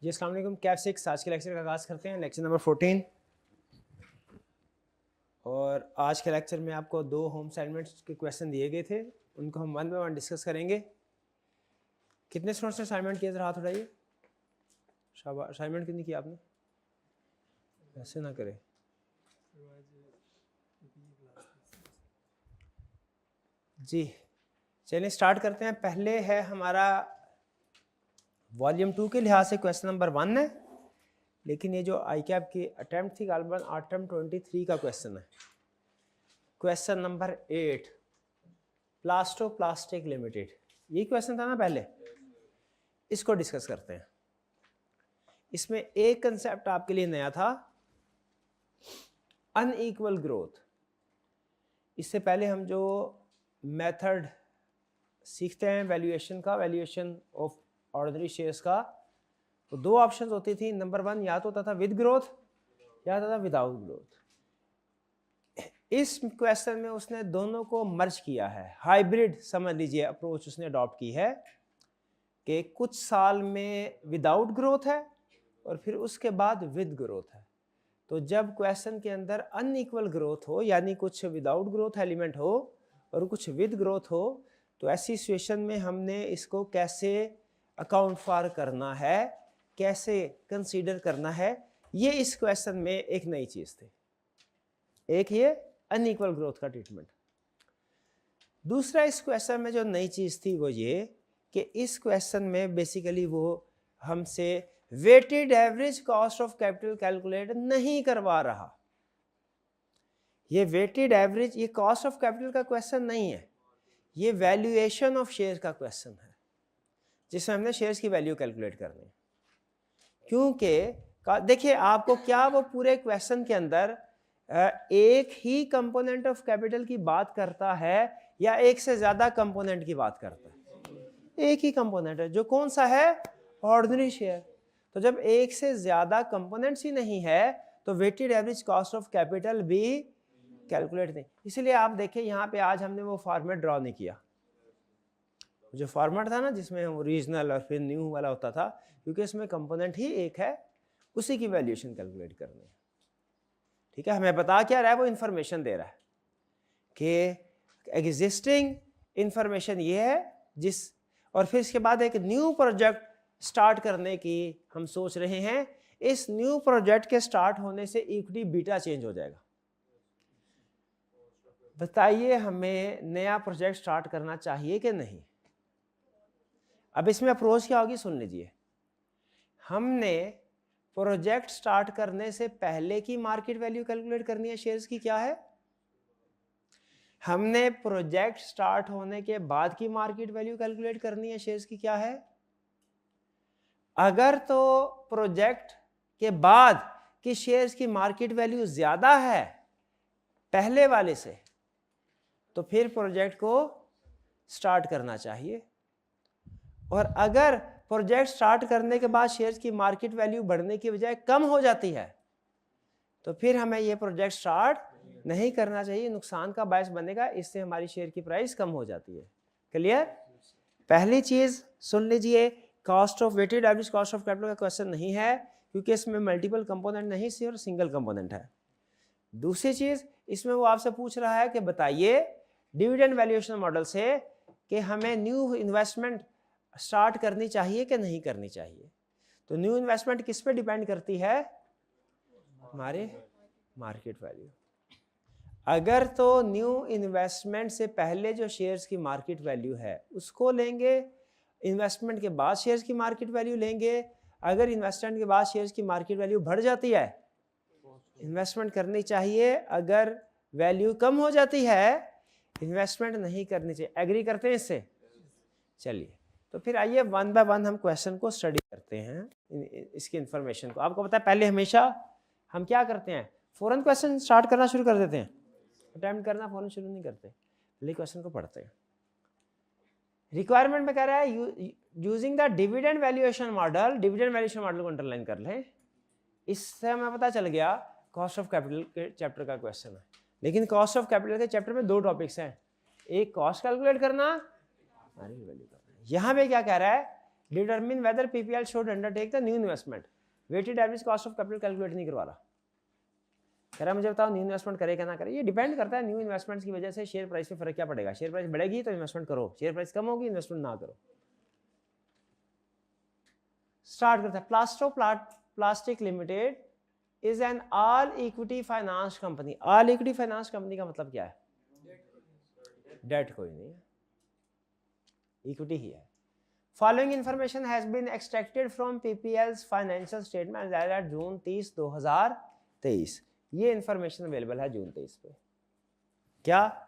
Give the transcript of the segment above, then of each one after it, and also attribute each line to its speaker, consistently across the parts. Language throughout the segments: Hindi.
Speaker 1: जी अस्सलाम वालेकुम। कैफ 6 आज के लेक्चर का आगाज़ करते हैं, लेक्चर नंबर 14। और आज के लेक्चर में आपको 2 होम असाइनमेंट्स के क्वेश्चन दिए गए थे, उनको हम वन बाय वन डिस्कस करेंगे। कितने स्टूडेंट्स ने असाइनमेंट किया, जरा हाथ उठाइए। शाबाश, असाइनमेंट कितनी की आपने? ऐसे ना करें। जी चलिए स्टार्ट करते हैं। पहले है हमारा वॉल्यूम 2 के लिहाज से क्वेश्चन नंबर 1 है, लेकिन ये जो आई कैप की अटैम्प्ट थी गालबन अटैम्प्ट 23 का क्वेश्चन है। Question number 8 plaster plastic limited, ये क्वेश्चन था ना पहले, इसको डिस्कस करते हैं। इसमें एक कंसेप्ट आपके लिए नया था, अनइक्वल ग्रोथ। इससे पहले हम जो मेथड सीखते हैं वैल्यूएशन का, वैल्यूएशन ऑफ ऑर्डिनरी शेयर्स का, तो 2 ऑप्शंस होती थी। नंबर 1 या तो होता था विद ग्रोथ या होता था विदाउट ग्रोथ। इस क्वेश्चन में उसने दोनों को मर्ज किया है, हाइब्रिड समझ लीजिए अप्रोच उसने अडॉप्ट की है कि कुछ साल में विदाउट ग्रोथ है और फिर उसके बाद विद ग्रोथ है। तो जब क्वेश्चन के अंदर अनइक्वल ग्रोथ हो, यानी कुछ विदाउट ग्रोथ एलिमेंट हो और कुछ विद ग्रोथ हो, तो ऐसी सिचुएशन में हमने इसको कैसे अकाउंट फॉर करना है, कैसे कंसीडर करना है, ये इस क्वेश्चन में एक नई चीज थी। एक ये अनइक्वल ग्रोथ का ट्रीटमेंट। दूसरा इस क्वेश्चन में जो नई चीज थी वो ये कि इस क्वेश्चन में बेसिकली वो हमसे weighted average cost of capital calculate नहीं करवा रहा। ये वेटेड एवरेज, ये कॉस्ट ऑफ कैपिटल का क्वेश्चन नहीं है, ये वैल्यूएशन ऑफ शेयर का क्वेश्चन है, जिसमें हमने शेयर्स की वैल्यू कैलकुलेट करनी है। क्योंकि देखिए आपको क्या वो पूरे क्वेश्चन के अंदर एक ही कंपोनेंट ऑफ कैपिटल की बात करता है या एक से ज्यादा कंपोनेंट की बात करता है? एक ही कंपोनेंट है, जो कौन सा है? Ordinary share. तो जब एक से ज्यादा कंपोनेंट्स ही नहीं है तो weighted average cost of capital भी कैलकुलेट नहीं। इसलिए आप देखें यहाँ पे आज हमने वो फॉर्मेट ड्रॉ नहीं किया, जो फॉर्मेट था ना जिसमें ओरिजिनल और फिर न्यू वाला होता था, क्योंकि इसमें कंपोनेंट ही एक है, उसी की वैल्यूएशन कैलकुलेट करनी है। ठीक है, हमें बता क्या रहा है? वो इंफॉर्मेशन दे रहा है कि एग्जिस्टिंग इंफॉर्मेशन ये है जिस, और फिर इसके बाद एक न्यू प्रोजेक्ट स्टार्ट करने की हम सोच रहे हैं। इस न्यू प्रोजेक्ट के स्टार्ट होने से इक्विटी बीटा चेंज हो जाएगा। बताइए हमें नया प्रोजेक्ट स्टार्ट करना चाहिए कि नहीं? अब इसमें अप्रोच क्या होगी सुन लीजिए। हमने प्रोजेक्ट स्टार्ट करने से पहले की मार्केट वैल्यू कैलकुलेट करनी है शेयर्स की, क्या है? हमने प्रोजेक्ट स्टार्ट होने के बाद की मार्केट वैल्यू कैलकुलेट करनी है शेयर्स की, क्या है? अगर तो प्रोजेक्ट के बाद की शेयर्स की मार्केट वैल्यू ज्यादा है पहले वाले से, तो फिर प्रोजेक्ट को स्टार्ट करना चाहिए। और अगर प्रोजेक्ट स्टार्ट करने के बाद शेयर्स की मार्केट वैल्यू बढ़ने की बजाय कम हो जाती है, तो फिर हमें ये प्रोजेक्ट स्टार्ट नहीं करना चाहिए, नुकसान का बायस बनेगा, इससे हमारी शेयर की प्राइस कम हो जाती है। क्लियर? पहली चीज सुन लीजिए, cost of weighted average cost of capital का क्वेश्चन नहीं है, क्योंकि इसमें मल्टीपल कंपोनेंट नहीं सिर्फ सिंगल कंपोनेंट है। दूसरी चीज, इसमें वो आपसे पूछ रहा है कि बताइए डिविडेंड वैल्यूएशन मॉडल से कि हमें न्यू इन्वेस्टमेंट स्टार्ट करनी चाहिए कि नहीं करनी चाहिए। तो न्यू इन्वेस्टमेंट किस पे डिपेंड करती है? हमारे मार्केट वैल्यू। अगर तो न्यू इन्वेस्टमेंट से पहले जो शेयर्स की मार्केट वैल्यू है उसको लेंगे, इन्वेस्टमेंट के बाद शेयर्स की मार्केट वैल्यू लेंगे। अगर इन्वेस्टमेंट के बाद शेयर्स की मार्केट वैल्यू बढ़ जाती है, इन्वेस्टमेंट करनी चाहिए। अगर वैल्यू कम हो जाती है, इन्वेस्टमेंट नहीं करनी चाहिए। एग्री करते हैं इससे? चलिए, तो फिर आइए वन बाय वन हम क्वेश्चन को स्टडी करते हैं, इसकी इंफॉर्मेशन को। आपको पता है पहले हमेशा हम क्या करते हैं, फौरन क्वेश्चन स्टार्ट करना शुरू कर देते हैं, अटेम्प्ट करना फौरन शुरू नहीं करते, पहले क्वेश्चन को पढ़ते हैं। रिक्वायरमेंट में कह रहा है using the dividend valuation model, dividend valuation model को अंडरलाइन कर लें। इससे हमें पता चल गया कॉस्ट ऑफ कैपिटल के चैप्टर का क्वेश्चन है। लेकिन कॉस्ट ऑफ कैपिटल के चैप्टर में 2 टॉपिक्स हैं, एक कॉस्ट कैलकुलेट करना, वैल्यू करना। यहाँ पे क्या कह रहा है, determine whether PPL should undertake the new investment. Weighted average cost of capital calculate नहीं करवा रहा, कह रहा मुझे बताओ न्यू इन्वेस्टमेंट करे क्या ना करे। ये डिपेंड करता है न्यू इन्वेस्टमेंट्स की वजह से शेयर प्राइस पे फर्क क्या पड़ेगा। शेयर प्राइस बढ़ेगी तो इन्वेस्टमेंट करो, शेयर प्राइस कम होगी इन्वेस्टमेंट ना करो। स्टार्ट करते हैं। Plaster plastic limited is an all equity finance company. All equity finance company का मतलब क्या है? डेट कोई नहीं है, इक्विटी ही है। Following information has been extracted from PPL's financial statement as at June 30, 2023। ये इंफॉर्मेशन अवेलेबल है जून 23 पे। क्या?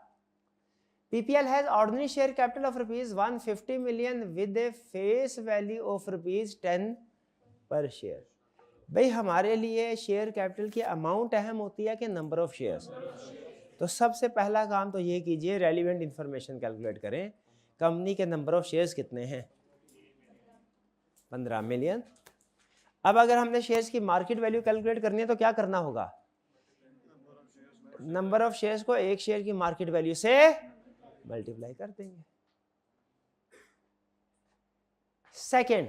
Speaker 1: PPL has ordinary share capital of rupees 150 million with a face value of rupees 10 per share। भाई हमारे लिए शेयर कैपिटल की अमाउंट अहम होती है कि नंबर ऑफ शेयर्स? तो सबसे पहला काम तो ये कीजिए, रेलिवेंट इंफॉर्मेशन कैलकुलेट करें। कंपनी के नंबर ऑफ शेयर्स कितने हैं? 15 मिलियन। अब अगर हमने शेयर्स की मार्केट वैल्यू कैलकुलेट करनी है तो क्या करना होगा? नंबर ऑफ शेयर्स को एक शेयर की मार्केट वैल्यू से मल्टीप्लाई कर देंगे। सेकंड,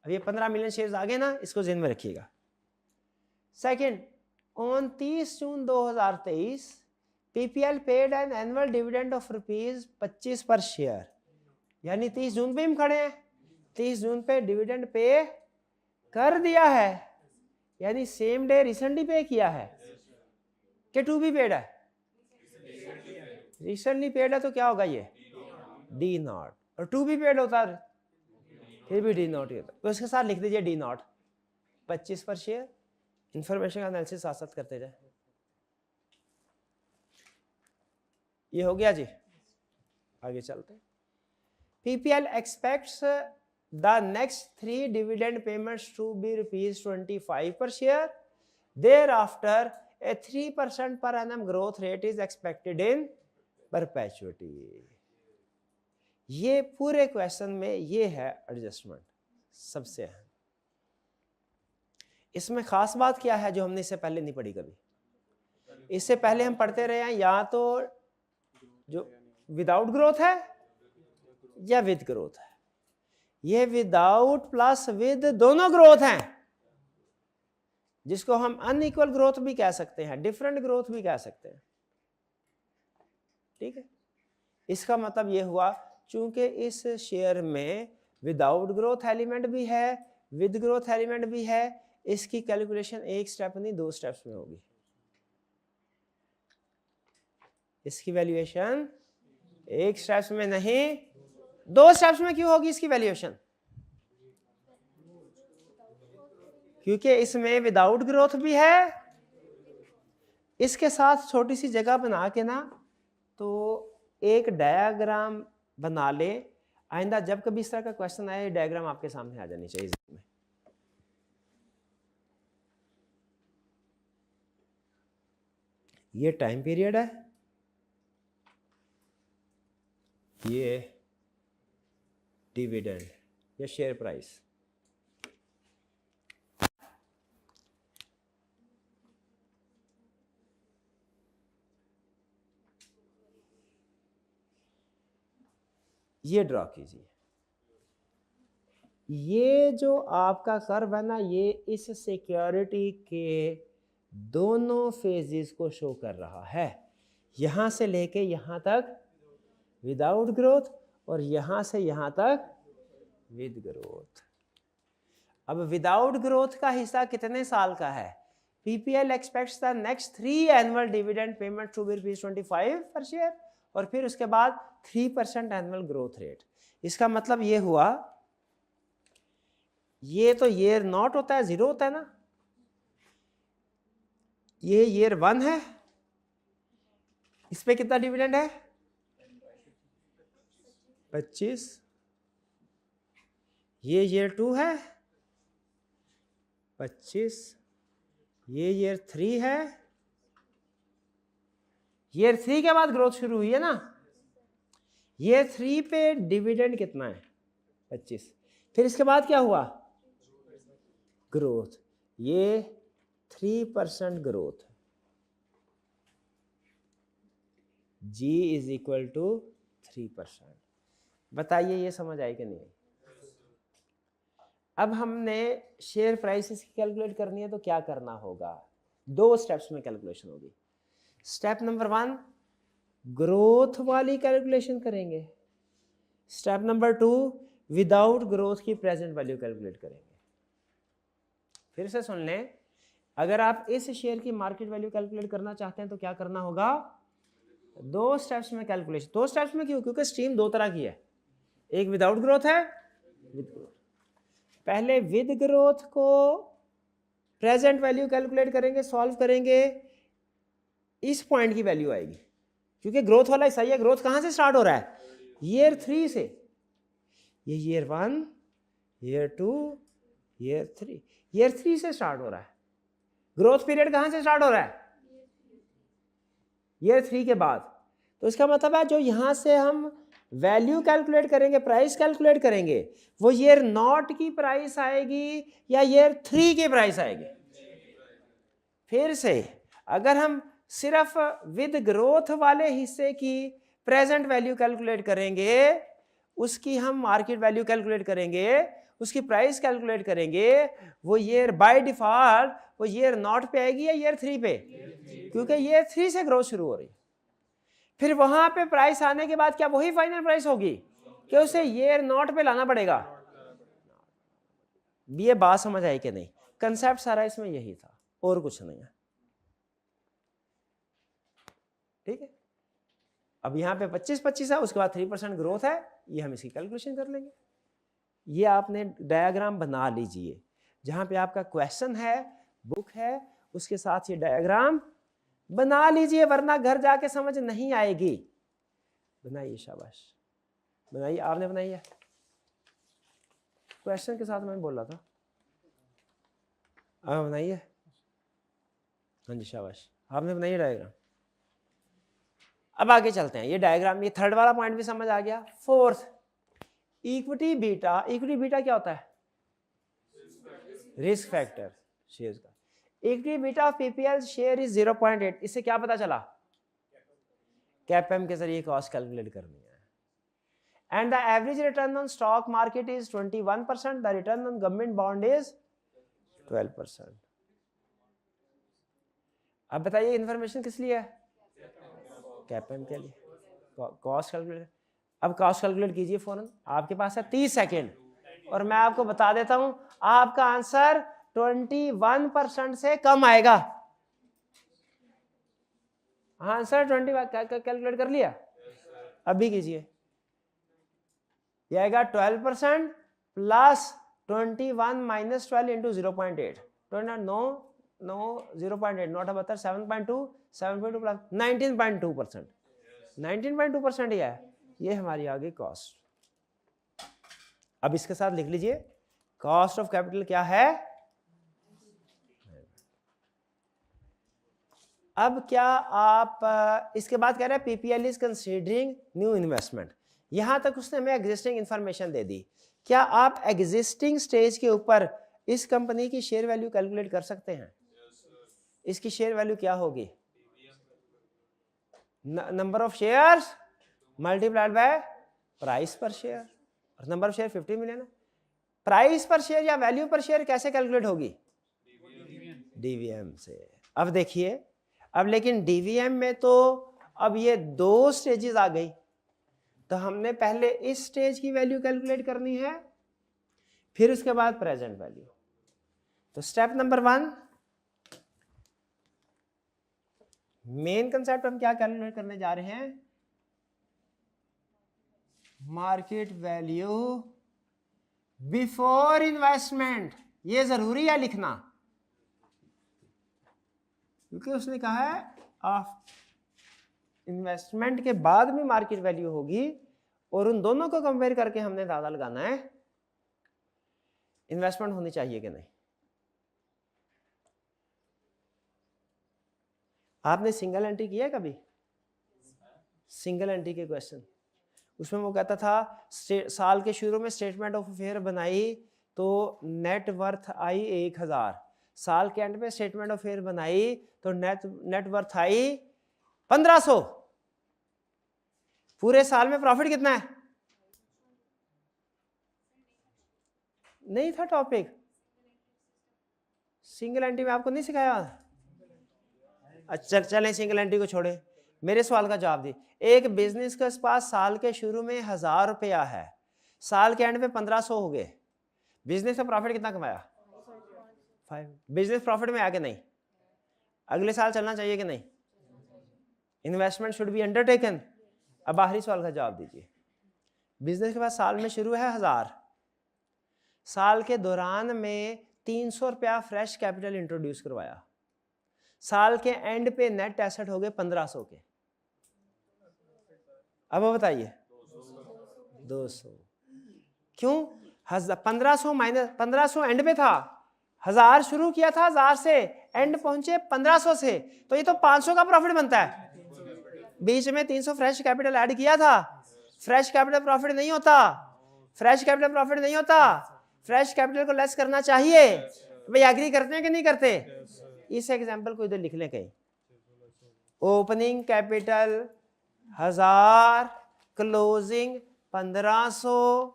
Speaker 1: अब ये 15 मिलियन शेयर्स आ गए ना, इसको ध्यान में रखिएगा। Second, on 30 June 2023 PPL paid an annual dividend of ₹25 per share. यानी 30 जून पे हम खड़े हैं, 30 जून पे डिविडेंड पे कर दिया है, यानी सेम डे रिसेंटली पे किया है कि टू बी पेड है? रिसेंटली पेड है तो क्या होगा? ये डी नॉट। और टू बी पेड होता है फिर भी डी नॉट होता, तो इसके साथ लिख दीजिए D not 25 per share. Information का एनालिसिस साथ साथ करते जाए। ये हो गया जी, आगे चलते हैं। PPL expects the next 3 dividend payments to be ₹25 per share. Thereafter a 3% per annum growth rate is expected in perpetuity। ये पूरे क्वेश्चन में ये है एडजस्टमेंट सबसे अहम। इसमें खास बात क्या है जो हमने इससे पहले नहीं पढ़ी कभी? इससे पहले हम पढ़ते रहे हैं या तो जो विदाउट ग्रोथ है या विद ग्रोथ है। ये विदाउट प्लस विद दोनों ग्रोथ हैं, जिसको हम अनइक्वल ग्रोथ भी कह सकते हैं, डिफरेंट ग्रोथ भी कह सकते हैं। ठीक है, इसका मतलब ये हुआ चूंकि इस शेयर में विदाउट ग्रोथ एलिमेंट भी है, विद ग्रोथ एलिमेंट भी है, इसकी कैलकुलेशन एक स्टेप नहीं 2 स्टेप्स में होगी। इसकी वैल्यूएशन एक स्टेप्स में नहीं 2 स्टेप्स में क्यों होगी इसकी वैल्यूएशन? क्योंकि इसमें विदाउट ग्रोथ भी है। इसके साथ छोटी सी जगह बना के ना तो एक डायग्राम बना ले, आइंदा जब कभी इस तरह का क्वेश्चन आए डायग्राम आपके सामने आ जानी चाहिए में। ये टाइम पीरियड है, ये डिविडेंड या शेयर प्राइस। ये ड्रॉ कीजिए। ये जो आपका कर्व है ना, ये इस सिक्योरिटी के दोनों फेजेस को शो कर रहा है। यहां से लेके यहां तक विदाउट ग्रोथ और यहां से यहां तक विद ग्रोथ। अब विदाउट ग्रोथ का हिस्सा कितने साल का है? PPL expects the next 3 annual dividend payment to be ₹25 per share, और फिर उसके बाद 3% एनुअल ग्रोथ रेट। इसका मतलब ये हुआ, ये तो ईयर नॉट होता है, 0 होता है ना, ये ईयर 1 है, इस पे कितना डिविडेंड है? 25। ये ईयर 2 है 25, ये ईयर 3 है। ईयर 3 के बाद ग्रोथ शुरू हुई है ना। ईयर 3 पे डिविडेंड कितना है? 25। फिर इसके बाद क्या हुआ? ग्रोथ। ये 3% growth, G is equal to 3%। बताइए ये समझ आई कि नहीं आई? अब हमने शेयर प्राइसेस की कैलकुलेट करनी है तो क्या करना होगा, 2 स्टेप्स में कैलकुलेशन होगी। स्टेप नंबर 1 ग्रोथ वाली कैलकुलेशन करेंगे, स्टेप नंबर 2 विदाउट ग्रोथ की प्रेजेंट वैल्यू कैलकुलेट करेंगे। फिर से सुन लें, अगर आप इस शेयर की मार्केट वैल्यू कैलकुलेट करना चाहते हैं तो क्या करना होगा, 2 स्टेप्स में कैलकुलेशन। 2 स्टेप्स में क्यों, क्योंकि स्ट्रीम 2 तरह की है, एक विदाउट ग्रोथ है, विद ग्रोथ। पहले विद ग्रोथ को प्रेजेंट वैल्यू कैलकुलेट करेंगे, सॉल्व करेंगे, इस पॉइंट की वैल्यू आएगी, क्योंकि ग्रोथ वाला सही है। ग्रोथ कहां से स्टार्ट हो रहा है, ईयर 3 से, ये ईयर 1, ईयर 2, ईयर 3, ईयर 3 से स्टार्ट हो रहा है। ग्रोथ पीरियड कहां से स्टार्ट हो रहा है, ईयर 3 के बाद। तो इसका मतलब है जो यहां से हम वैल्यू कैलकुलेट करेंगे, प्राइस कैलकुलेट करेंगे, वो ईयर 0 की प्राइस आएगी या ईयर 3 की प्राइस आएगी। फिर से अगर हम सिर्फ विद ग्रोथ वाले हिस्से की प्रेजेंट वैल्यू कैलकुलेट करेंगे, उसकी हम मार्केट वैल्यू कैलकुलेट करेंगे, उसकी प्राइस कैलकुलेट करेंगे, वो ईयर बाय डिफॉल्ट वो ईयर 0 पे आएगी या ईयर 3 पे, क्योंकि ईयर 3 से ग्रोथ शुरू हो रही है। फिर वहां पे प्राइस आने के बाद क्या वही फाइनल प्राइस होगी कि उसे ईयर 0 पे लाना पड़ेगा। ये बात समझ आई कि नहीं, कंसेप्ट सारा इसमें यही था और कुछ नहीं है, ठीक है। अब यहाँ पे 25-25 है, उसके बाद 3% ग्रोथ है, ये हम इसकी कैलकुलेशन कर लेंगे। ये आपने डायग्राम बना लीजिए, जहां पे आपका क्वेश्चन है, बुक है, उसके साथ ये डायग्राम बना लीजिए, वरना घर जाके समझ नहीं आएगी। बनाइए, शाबाश, बनाइए, आपने बनाई है, क्वेश्चन के साथ मैं बोल रहा था, आप बनाइए। हाँ जी, शाबाश, आपने बनाई है डायग्राम। अब आगे चलते हैं, ये डायग्राम, ये थर्ड वाला पॉइंट भी समझ आ गया। Fourth, equity beta. Equity beta क्या होता है, रिस्क फैक्टर शेयर का। Equity beta of PPL share is 0.8। इससे क्या पता चला, कैपएम के जरिए कॉस्ट कैलकुलेट करनी है। And the average return on stock market is 21%, the return on government bond is 12%। अब बताइए इन्फॉर्मेशन किस लिए है, कैपएम के लिए, कॉस्ट कैलकुलेट। अब कॉस्ट कैलकुलेट कीजिए फौरन, आपके पास है 30 सेकेंड, और मैं आपको बता देता हूं आपका आंसर 21% से कम आएगा। आंसर 21 कैलकुलेट कर लिया, अभी कीजिए, यह आएगा 12% प्लस 21 माइनस 12 इंटू 0.8, 0.8 नॉट अब 7.2 प्लस 19.2%, 19.2% ही है, ये हमारी आ गई कॉस्ट। अब इसके साथ लिख लीजिए, कॉस्ट ऑफ कैपिटल क्या है। अब क्या आप इसके बाद कह रहे हैं PPL is considering new investment. यहां तक उसने हमें एग्जिस्टिंग इंफॉर्मेशन दे दी। क्या आप एग्जिस्टिंग स्टेज के ऊपर इस कंपनी की शेयर वैल्यू कैलकुलेट कर सकते हैं। इसकी शेयर वैल्यू क्या होगी, number of shares multiplied by price पर शेयर, और नंबर ऑफ शेयर 50 मिलियन है। प्राइस पर शेयर या वैल्यू पर शेयर कैसे कैलकुलेट होगी, डीवीएम से। अब देखिए, अब लेकिन डीवीएम में तो अब ये 2 स्टेजेस आ गई, तो हमने पहले इस स्टेज की वैल्यू कैलकुलेट करनी है, फिर उसके बाद प्रेजेंट वैल्यू। तो स्टेप नंबर 1, मेन कंसेप्ट हम क्या कैलकुलेट करने जा रहे हैं, मार्केट वैल्यू बिफोर इन्वेस्टमेंट। ये जरूरी है लिखना, क्योंकि उसने कहा है इन्वेस्टमेंट के बाद में मार्केट वैल्यू होगी, और उन दोनों को कंपेयर करके हमने अंदाजा लगाना है इन्वेस्टमेंट होनी चाहिए कि नहीं। आपने सिंगल एंट्री किया है कभी, सिंगल एंट्री के क्वेश्चन, उसमें वो कहता था साल के शुरू में स्टेटमेंट ऑफ अफेयर बनाई तो नेट वर्थ आई 1000, साल के एंड में स्टेटमेंट ऑफ अफेयर बनाई तो नेट वर्थ आई 1500। पूरे साल में प्रॉफिट कितना है, नहीं था टॉपिक, सिंगल एंट्री में आपको नहीं सिखाया। अच्छा चलें सिंगल एंट्री को छोड़े, मेरे सवाल का जवाब दी। एक बिजनेस के पास साल के शुरू में 1000 रुपया है, साल के एंड पे 1500 हो गए, बिजनेस का प्रॉफिट कितना कमाया? 5। बिजनेस प्रॉफिट में आगे नहीं, अगले साल चलना चाहिए कि नहीं? Investment should be undertaken. अब आखिरी सवाल का जवाब दीजिए। बिजनेस के पास साल में शुरू है 1000, साल के दौरान में 300 रुपया फ्रेश कैपिटल इंट्रोड्यूस करवाया, साल के एंड पे नेट एसेट हो गए 1500 के। अब बताइए 200 क्यों? 1500 माइनस 1500 एंड पे था, 1000 शुरू किया था 1000 से, एंड पहुंचे 1500 से, तो ये तो 500 का प्रॉफिट बनता है। बीच में 300 फ्रेश कैपिटल ऐड किया था, फ्रेश कैपिटल प्रॉफिट नहीं होता, फ्रेश कैपिटल प्रॉफिट नहीं होता, फ्रेश कैपिटल को लेस करना चाहिए। भाई एग्री करते हैं कि नहीं करते? इस एग्जांपल को इधर लिख लें कहीं। Opening capital 1000, closing 1500,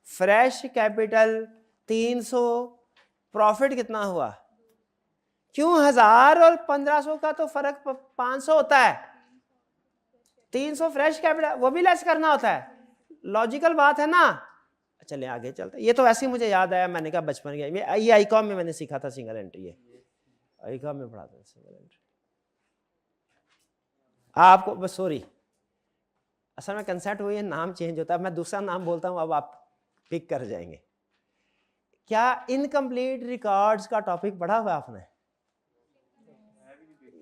Speaker 1: fresh capital 300, profit कितना हुआ? क्यों 1000 और 1500 का तो फर्क 500 होता है, 300 फ्रेश कैपिटल वो भी लेस करना होता है, लॉजिकल बात है ना। चले आगे चलते। ये तो ऐसे ही मुझे याद आया, मैंने कहा बचपन के ये आईकॉम में मैंने सीखा था सिंगल एंट्री, ये आईकॉम में पढ़ा था सिंगल एंट्री। आपको बस सॉरी, असल में कंसेप्ट हुई है, नाम चेंज होता है, मैं दूसरा नाम बोलता हूं, अब आप पिक कर जाएंगे। क्या इनकम्प्लीट रिकॉर्ड्स का टॉपिक पढ़ा हुआ आपने?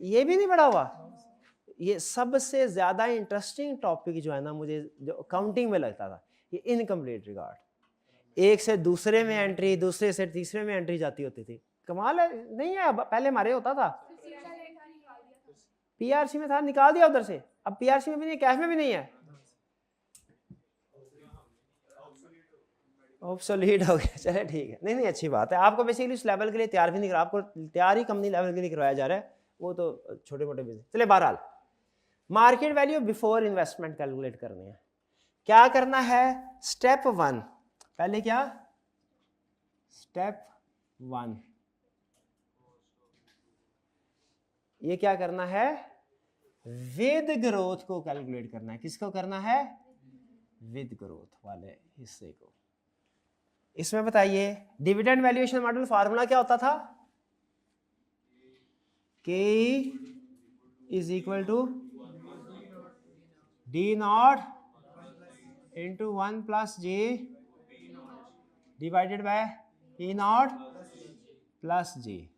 Speaker 1: ये भी नहीं पढ़ा हुआ? ये सबसे ज्यादा इंटरेस्टिंग टॉपिक जो है ना, मुझे जो अकाउंटिंग में लगता था, ये इनकम्प्लीट रिकॉर्ड। एक से दूसरे में एंट्री, दूसरे से तीसरे में एंट्री जाती होती थी। कमाल है, नहीं है? पहले हमारे होता था, पीआरसी में था, निकाल दिया उधर से, अब पीआरसी में भी नहीं, कैश में भी नहीं है, ऑब्सोलीट हो गया। चले ठीक है, नहीं अच्छी बात है। आपको बेसिकली उस लेवल के लिए तैयार भी नहीं करा, आपको तैयार ही कंपनी लेवल के लिए करवाया जा रहा है, वो तो छोटे मोटे बिजनेस। चले बहरहाल, market value before investment calculate करनी है। क्या करना है? स्टेप 1, पहले क्या? स्टेप 1, ये क्या करना है? विद ग्रोथ को कैलकुलेट करना है। किसको करना है? विद ग्रोथ वाले हिस्से को। इसमें बताइए डिविडेंड वैल्यूएशन मॉडल फार्मूला क्या होता था? K is equal to D not into 1 plus J divided by P not plus J.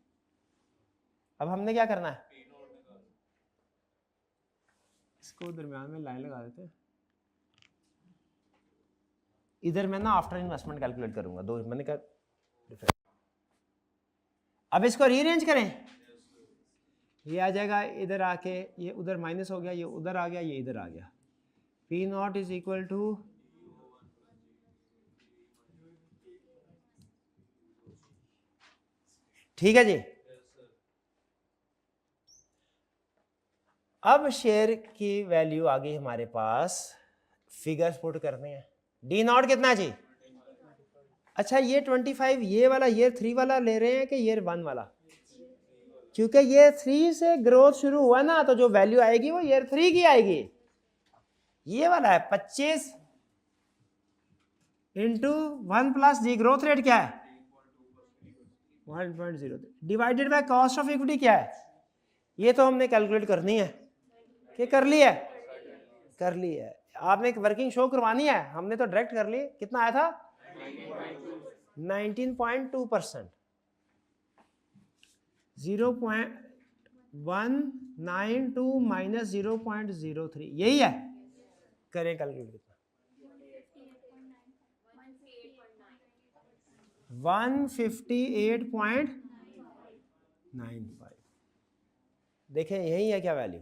Speaker 1: अब हमने क्या करना है? इसको दरम्यान में लाइन लगा देते हैं, इधर मैं ना आफ्टर इन्वेस्टमेंट कैलकुलेट करूंगा, दो मैंने कहा। अब इसको रीअरेंज करें, ये आ जाएगा इधर आके, ये उधर माइनस हो गया, ये उधर आ गया, ये इधर आ गया। P not is equal to ठीक है जी। अब शेयर की वैल्यू आ गई हमारे पास, फिगर्स पुट करने हैं। डी नॉट कितना जी? अच्छा ये 25 ये वाला ईयर 3 वाला ले रहे हैं कि ईयर 1 वाला? क्योंकि ईयर 3 से ग्रोथ शुरू हुआ ना, तो जो वैल्यू आएगी वो ईयर 3 की आएगी। ये वाला है 25 इंटू 1 प्लस जी, ग्रोथ रेट क्या है? 1.0 divided by cost of equity क्या है? ये तो हमने कैलकुलेट करनी है कि कर ली है? कर ली है। आपने एक वर्किंग शो करवानी है, हमने तो डायरेक्ट कर ली। कितना आया था? 19.2%, 0.192 माइनस 0.03, यही है। करें कैलकुलेट कितना? 158.95। देखें यही है क्या वैल्यू?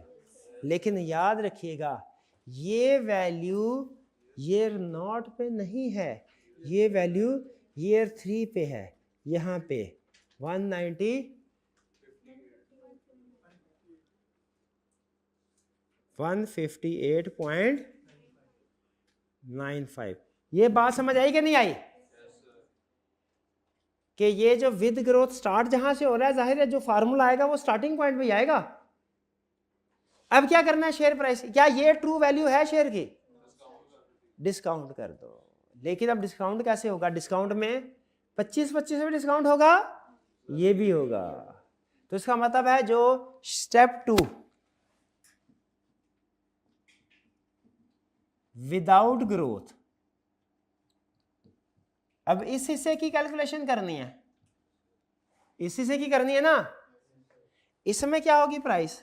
Speaker 1: लेकिन याद रखिएगा ये वैल्यू ईयर नॉट पे नहीं है, ये वैल्यू ईयर 3 पे है। यहां पे 158.95। ये बात समझ आई कि नहीं आई? कि ये जो विद ग्रोथ स्टार्ट जहां से हो रहा है, जाहिर है जो फार्मूला आएगा वो स्टार्टिंग पॉइंट पे ही आएगा। अब क्या करना है, शेयर प्राइस, क्या ये ट्रू वैल्यू है शेयर की, डिस्काउंट कर दो। लेकिन अब डिस्काउंट कैसे होगा, डिस्काउंट में 25 में डिस्काउंट होगा, ये भी होगा। तो इसका मतलब है जो स्टेप 2 विदाउट ग्रोथ, अब इस हिस्से की कैलकुलेशन करनी है, इस हिस्से की करनी है ना। इसमें क्या होगी प्राइस,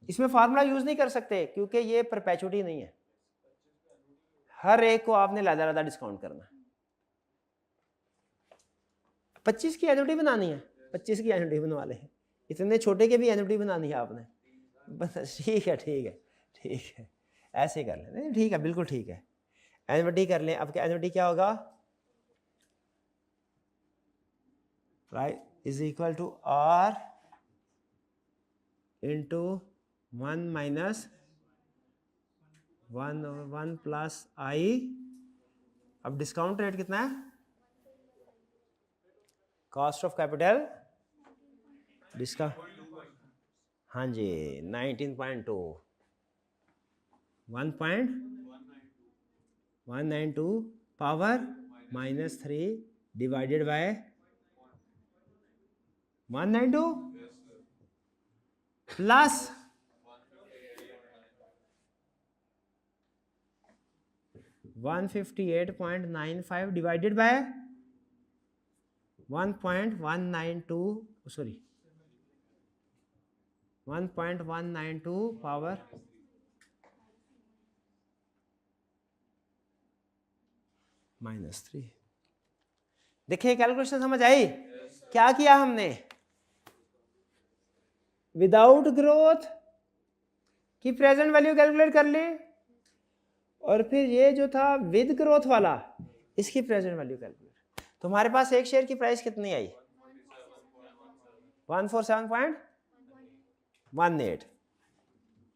Speaker 1: इसमें फार्मूला यूज नहीं कर सकते क्योंकि ये परपेचुटी नहीं है, हर एक को आपने लादा डिस्काउंट करना। 25 की एन्युटी बनानी है, 25 की एन्युटी बनवा ले, इतने छोटे के भी एन्युटी बनानी है आपने, बस ठीक है ठीक है ठीक है, ऐसे कर लें, ठीक है बिल्कुल ठीक है, एन्युटी कर लें। अब क्या एन्युटी क्या होगा, right, is equal to R into 1 minus 1 plus I. अब डिस्काउंट रेट कितना है, कॉस्ट ऑफ कैपिटल डिस्काउंट, हाँ जी 19.2, 1.192 power -3 divided by 192 plus 158.95 divided by 1.192, sorry 1.192 power -3। देखिए कैलकुलेशन समझ आई, क्या किया हमने, विदाउट ग्रोथ की प्रेजेंट वैल्यू कैलकुलेट कर ली, और फिर ये जो था विद ग्रोथ वाला इसकी प्रेजेंट वैल्यू कैलकुलेट। तुम्हारे पास एक शेयर की प्राइस कितनी आई, 147.18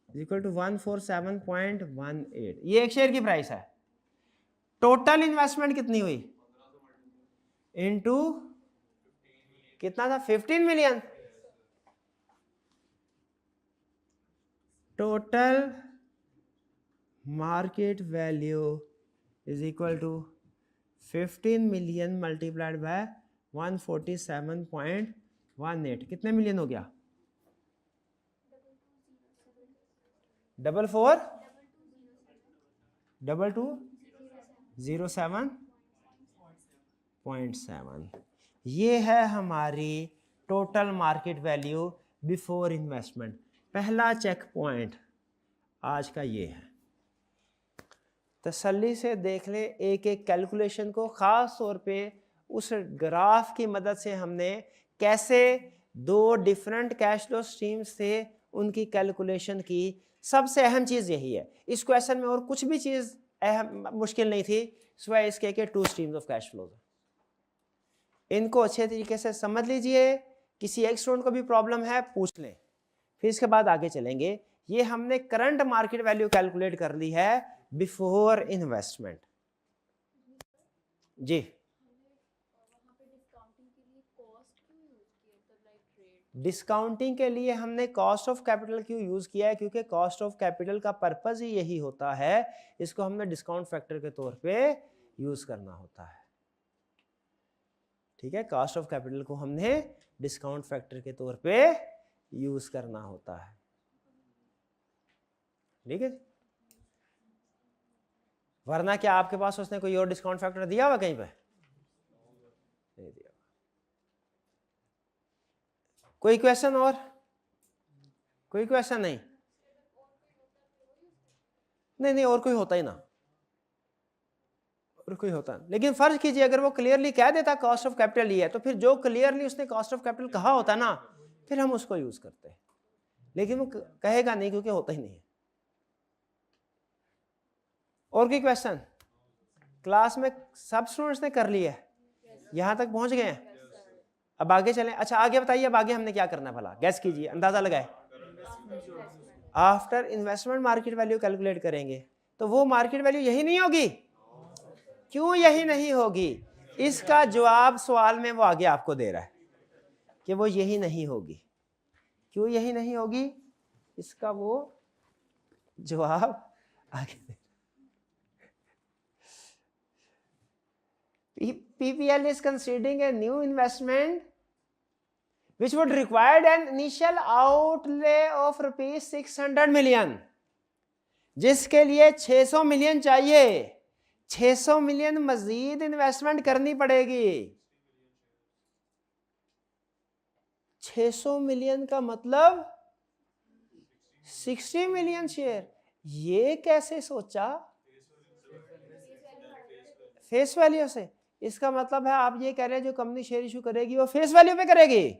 Speaker 1: इक्वल टू 147.18, ये एक शेयर की प्राइस है। टोटल इन्वेस्टमेंट कितनी हुई, इनटू कितना था, 15 million. Total market value is equal to 15 million multiplied by 147.18, कितने मिलियन हो गया, 442207.7, ये है हमारी total market value before investment. पहला चेक पॉइंट आज का ये है, तसल्ली से देख ले एक एक कैलकुलेशन को, ख़ास तौर पे उस ग्राफ की मदद से हमने कैसे दो डिफरेंट कैश फ्लो स्ट्रीम्स थे उनकी कैलकुलेशन की। सबसे अहम चीज़ यही है इस क्वेश्चन में, और कुछ भी चीज़ अहम मुश्किल नहीं थी, सिवाय इसके कि 2 स्ट्रीम्स ऑफ कैश फ्लो। इनको अच्छे तरीके से समझ लीजिए, किसी एक स्टूडेंट को भी प्रॉब्लम है पूछ लें, फिर इसके बाद आगे चलेंगे। ये हमने करंट मार्केट वैल्यू कैलकुलेट कर ली है बिफोर इन्वेस्टमेंट जी। डिस्काउंटिंग के लिए हमने कॉस्ट ऑफ कैपिटल क्यों यूज किया है, क्योंकि कॉस्ट ऑफ कैपिटल का पर्पस ही यही होता है, इसको हमने डिस्काउंट फैक्टर के तौर पे यूज करना होता है। ठीक है, कॉस्ट ऑफ कैपिटल को हमने डिस्काउंट फैक्टर के तौर पे यूज करना होता है। ठीक है, वरना क्या आपके पास उसने कोई और डिस्काउंट फैक्टर दिया हुआ कहीं पे, नहीं दिया। कोई क्वेश्चन और, कोई क्वेश्चन नहीं, नहीं और कोई होता ही ना, और कोई होता। लेकिन फर्ज कीजिए अगर वो क्लियरली कह देता कॉस्ट ऑफ कैपिटल ये है, तो फिर जो क्लियरली उसने कॉस्ट ऑफ कैपिटल कहा होता ना, फिर हम उसको यूज करते हैं। लेकिन वो कहेगा नहीं क्योंकि होता ही नहीं है। और कोई क्वेश्चन, क्लास में सब स्टूडेंट्स ने कर लिया है, यहां तक पहुंच गए हैं, अब आगे चलें। अच्छा आगे बताइए, अब आगे हमने क्या करना है भला, गैस कीजिए, अंदाजा लगाए। After investment market value calculate करेंगे, तो वो मार्केट वैल्यू यही नहीं होगी। क्यों यही नहीं होगी, इसका जवाब सवाल में वो आगे आपको दे रहा है कि वो यही नहीं होगी। क्यों यही नहीं होगी, इसका वो जवाब आगे दे। PPL is considering a new investment which would require an initial outlay of rupees 600 million, जिसके लिए 600 मिलियन चाहिए। 600 मिलियन मजीद इन्वेस्टमेंट करनी पड़ेगी। 600 मिलियन का मतलब 60 मिलियन शेयर। ये कैसे सोचा? फेस वैल्यू से। इसका मतलब है आप ये कह रहे हैं जो कंपनी शेयर इशू करेगी वो फेस वैल्यू पे करेगी,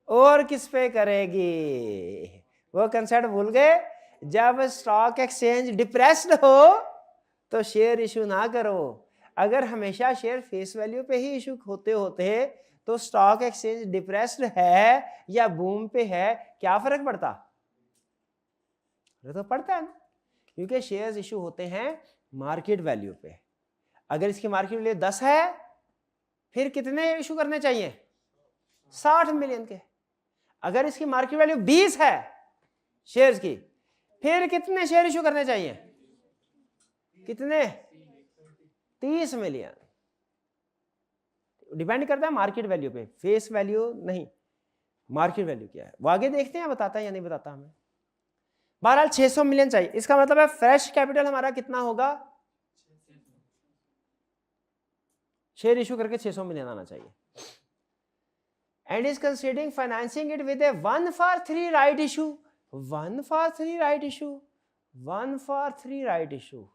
Speaker 1: और किस पे करेगी? वो कंसेप्ट भूल गए। जब स्टॉक एक्सचेंज डिप्रेस्ड हो तो शेयर इशू ना करो। अगर हमेशा शेयर फेस वैल्यू पे ही इशू होते होते तो स्टॉक एक्सचेंज डिप्रेस्ड है या बूम पे है, क्या फर्क पड़ता? तो पड़ता है ना, क्योंकि शेयर्स इशू होते हैं मार्केट वैल्यू पे। अगर इसकी मार्केट वैल्यू 10 है फिर कितने इशू करने चाहिए? 60 मिलियन के। अगर इसकी मार्केट वैल्यू 20 है शेयर्स की, फिर कितने शेयर इशू करने चाहिए? कितने? 30 मिलियन। डिपेंड करता है मार्केट वैल्यू पे, फेस वैल्यू नहीं, मार्केट वैल्यू क्या है वो आगे देखते हैं, बताता है या नहीं बताता हमें। बहरहाल 600 मिलियन चाहिए। इसका मतलब है फ्रेश कैपिटल हमारा कितना होगा? शेयर इशू करके 600 मिलियन आना चाहिए। And is considering financing it with A 1-for-3 right issue. 1-for-3 right issue, 1-for-3 right issue.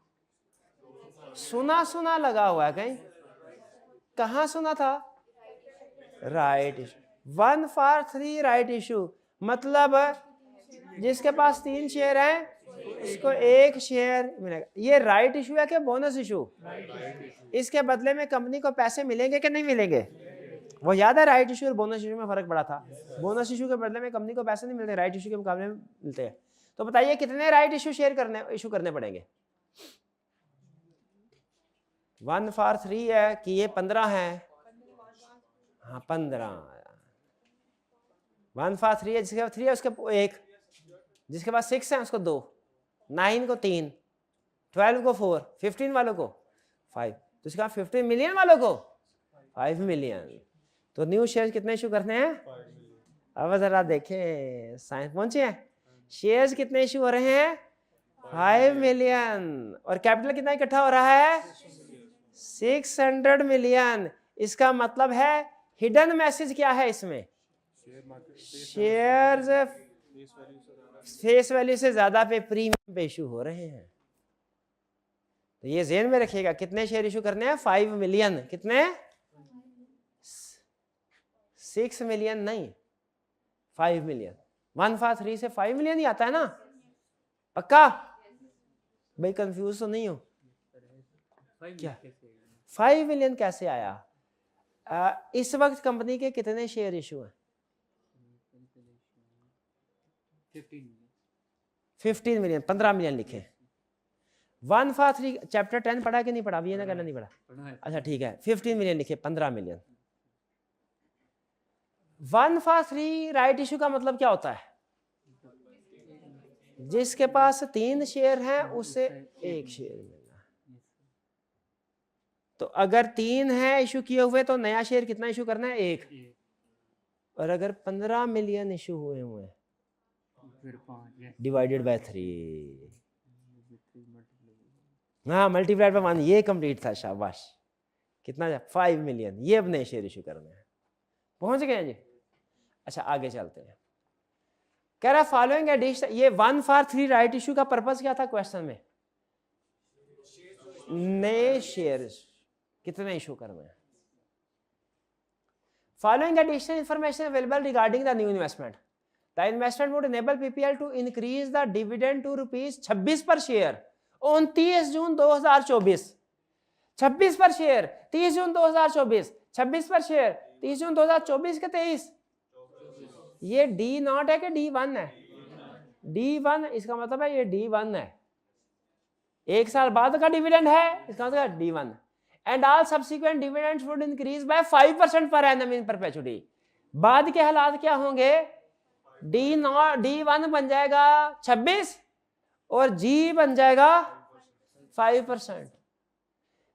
Speaker 1: सुना सुना लगा हुआ है कहीं, कहां सुना था? Right issue. 1-for-3 right issue मतलब जिसके पास 3 शेयर हैं उसको 1 शेयर मिलेगा। ये राइट इशू है क्या बोनस इशू? इसके बदले में कंपनी को पैसे मिलेंगे कि नहीं मिलेंगे? वो याद है राइट इशू और बोनस इशू में फर्क बड़ा था। बोनस इशू के बदले में कंपनी को पैसे नहीं मिलते, राइट इशू के मुकाबले में मिलते हैं। तो बताइए कितने राइट इशू इशू करने पड़ेंगे? 1-for-3 है कि ये 15 है? हाँ 15। 1-for-3 है, जिसके पास 3 है उसके 1, जिसके पास 6 है उसको 2, 9 को 3, 12 को 4, 15 वालों को 5, तो इसका 15 मिलियन वालों को 5 मिलियन। तो न्यू शेयर कितने इशू करने हैं? अब जरा देखें, साइंस पहुंचे हैं। शेयर्स कितने इशू हो रहे हैं? 5 मिलियन। और कैपिटल कितना इकट्ठा हो रहा है? 600 मिलियन। इसका मतलब है हिडन मैसेज क्या है इसमें? शेयर्स फेस वैल्यू से ज्यादा पे प्रीमियम पे इशू हो रहे हैं। तो ये ज़हन में रखिएगा, कितने शेयर इशू करने हैं? 5 मिलियन। कितने? 6 मिलियन नहीं, 5 मिलियन। 1-for-3 से 5 मिलियन ही आता है ना? पक्का भाई, कंफ्यूज तो नहीं हो क्या? 5 मिलियन कैसे आया? इस वक्त कंपनी के कितने शेयर इशू हैं? 15 मिलियन। 15 मिलियन लिखे। 1-for-3 चैप्टर 10 पढ़ा कि नहीं पढ़ा? ये ना कहना नहीं पढ़ा। अच्छा ठीक है, 15 मिलियन लिखे, 15 मिलियन। 1-for-3 राइट इशू का मतलब क्या होता है? जिसके पास 3 शेयर हैं उससे 1 शेयर मिलना। तो अगर 3 है इशू किए हुए तो नया शेयर कितना इशू करना है? 1। और अगर 15 मिलियन इशू हुए हुए डिवाइडेड बाय 3, हाँ मल्टीप्लाइड बाय 1, ये कंप्लीट था। शाबाश। कितना? 5 मिलियन। ये अब नए शेयर इशू करने हैं। पहुंच गए जी? अच्छा आगे चलते हैं। कह रहा फॉलोइंग एडिशन, ये 1-for-3 राइट इशू का पर्पस क्या था क्वेश्चन में? नए शेयर्स कितने इशू करने हैं। Following additional information available regarding the new investment. The investment would enable PPL to increase the dividend to ₹26 per share 29 June 2024। 26 per share 30 June 2024, 26 per share 30 जून 2024 के 23। ये D0 है कि D1 है? D1। इसका मतलब है ये D1 है। एक साल बाद का डिविडेंड है, इसका मतलब D1, and all subsequent dividends would increase by 5% per annum in perpetuity. बाद के हालात क्या होंगे, D1 बन जाएगा 26 और G बन जाएगा 5%.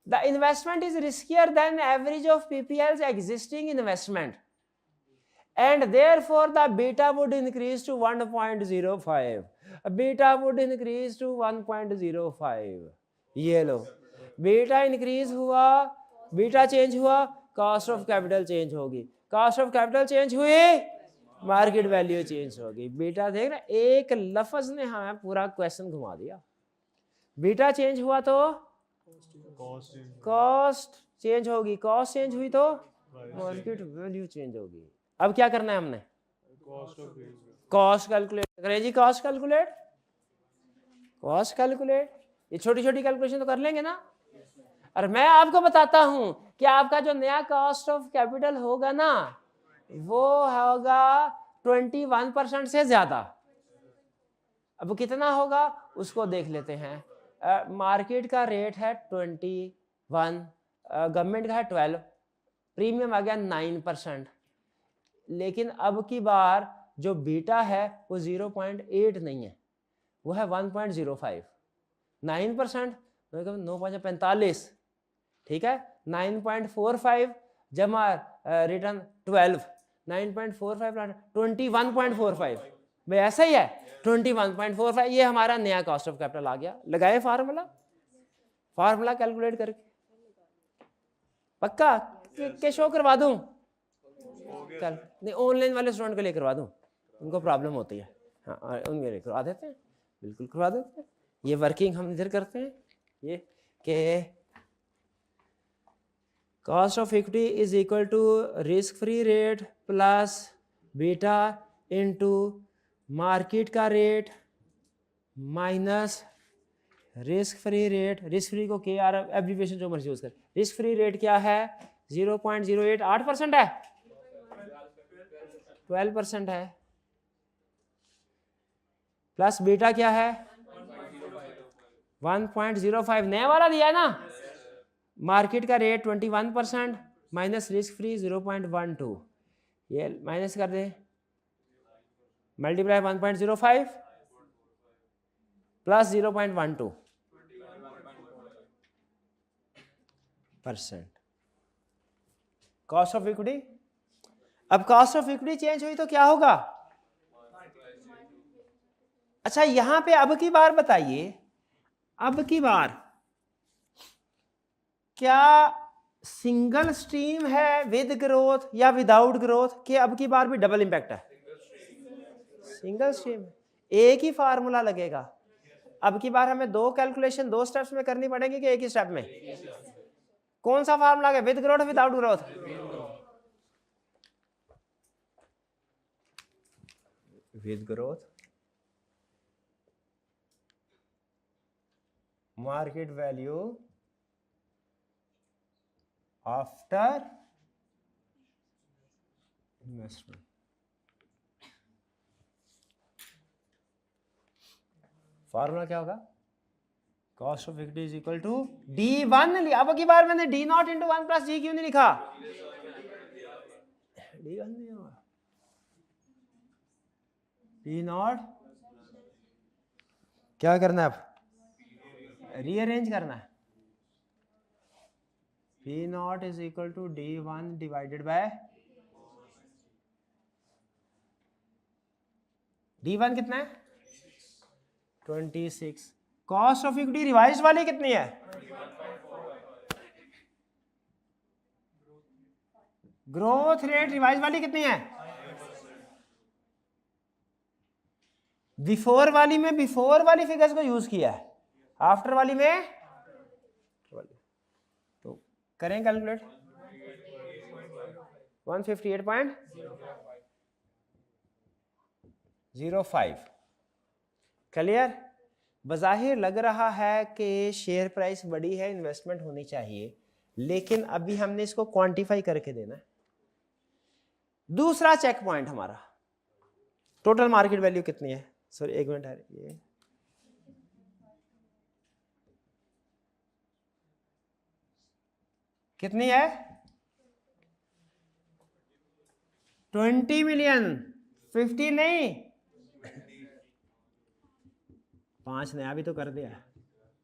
Speaker 1: The investment is riskier than average of PPL's existing investment, and therefore the beta would increase to 1.05. Beta would increase to 1.05. ये लो, बीटा इंक्रीज हुआ, बीटा चेंज हुआ, कॉस्ट ऑफ कैपिटल चेंज होगी, कॉस्ट ऑफ कैपिटल चेंज हुई, मार्केट वैल्यू चेंज होगी। बीटा देख रहे, एक लफ्ज ने हमें पूरा क्वेश्चन घुमा दिया। बीटा चेंज हुआ तो कॉस्ट चेंज होगी, कॉस्ट चेंज हुई तो मार्केट वैल्यू चेंज होगी। अब क्या करना है हमने, कॉस्ट कैलकुलेट करें जी, कॉस्ट कैलकुलेट, कॉस्ट कैलकुलेट। ये छोटी छोटी कैलकुलेशन तो कर लेंगे ना। और मैं आपको बताता हूं कि आपका जो नया कॉस्ट ऑफ कैपिटल होगा ना, वो होगा 21% से ज्यादा। अब कितना होगा उसको देख लेते हैं। मार्केट का रेट है 21, गवर्नमेंट का है 12, प्रीमियम आ गया 9%। लेकिन अब की बार जो बीटा है वो 0.8 नहीं है, वो है 1.05। 9%, 9.45, ठीक है, 9.45 जमा रिटर्न 12, 9.45 21.45, भाई ऐसा ही है 21.45। ये हमारा नया कॉस्ट ऑफ कैपिटल आ गया। लगाए फार्मूला, फार्मूला कैलकुलेट करके, पक्का के शो करवा दूं कल? नहीं, ऑनलाइन वाले स्टूडेंट के लिए करवा दूं, उनको प्रॉब्लम होती है। हाँ, उनके लिए करवा देते हैं, बिल्कुल करवा देते हैं। ये वर्किंग हम इधर करते हैं, ये कि cost of equity is equal to risk free rate plus beta into market का rate minus risk free rate. Risk free को के आर एब्रीविएशन जो मर्जी यूज कर। रिस्क फ्री रेट क्या है, 0.08, 8% है, 12% है, प्लस बीटा क्या है 1.05, नया वाला दिया है ना। मार्केट का रेट 21% माइनस रिस्क फ्री 0.12, ये माइनस कर दे, multiply 1.05 plus 0.12%। Cost of equity, अब कॉस्ट ऑफ इक्विटी चेंज हुई तो क्या होगा। अच्छा, यहां पे अब की बार बताइए, अब की बार क्या सिंगल स्ट्रीम है विद ग्रोथ या विदाउट ग्रोथ के अब की बार भी डबल इंपैक्ट है। सिंगल स्ट्रीम, एक ही फार्मूला लगेगा। अब की बार हमें दो कैलकुलेशन 2 स्टेप्स में करनी पड़ेगी कि एक ही स्टेप में। कौन सा फार्मूला है, with growth without growth? With growth, market value after investment. Formula क्या होगा, cost of equity is equal to D1 लिया। अब की बार मैंने D0 इंटू 1 प्लस G क्यों नहीं लिखा, D1 नहीं होगा, D0 क्या करना है, अब रीअरेंज करना है। P0 is equal to D1 divided by D1 कितना है 26। कॉस्ट ऑफ इक्विटी रिवाइज्ड वाली कितनी है, ग्रोथ रेट रिवाइज वाली कितनी है, बिफोर वाली में बिफोर वाली फिगर्स को यूज किया है, आफ्टर वाली में तो करें कैलकुलेट 158.05। क्लियर। बज़ाहिर लग रहा है कि शेयर प्राइस बड़ी है, इन्वेस्टमेंट होनी चाहिए, लेकिन अभी हमने इसको क्वांटिफाई करके देना है। दूसरा चेक पॉइंट हमारा, टोटल मार्केट वैल्यू कितनी है, सॉरी एक मिनट है, ये कितनी है? 20 मिलियन, 50 नहीं, 5 नया भी तो कर दिया।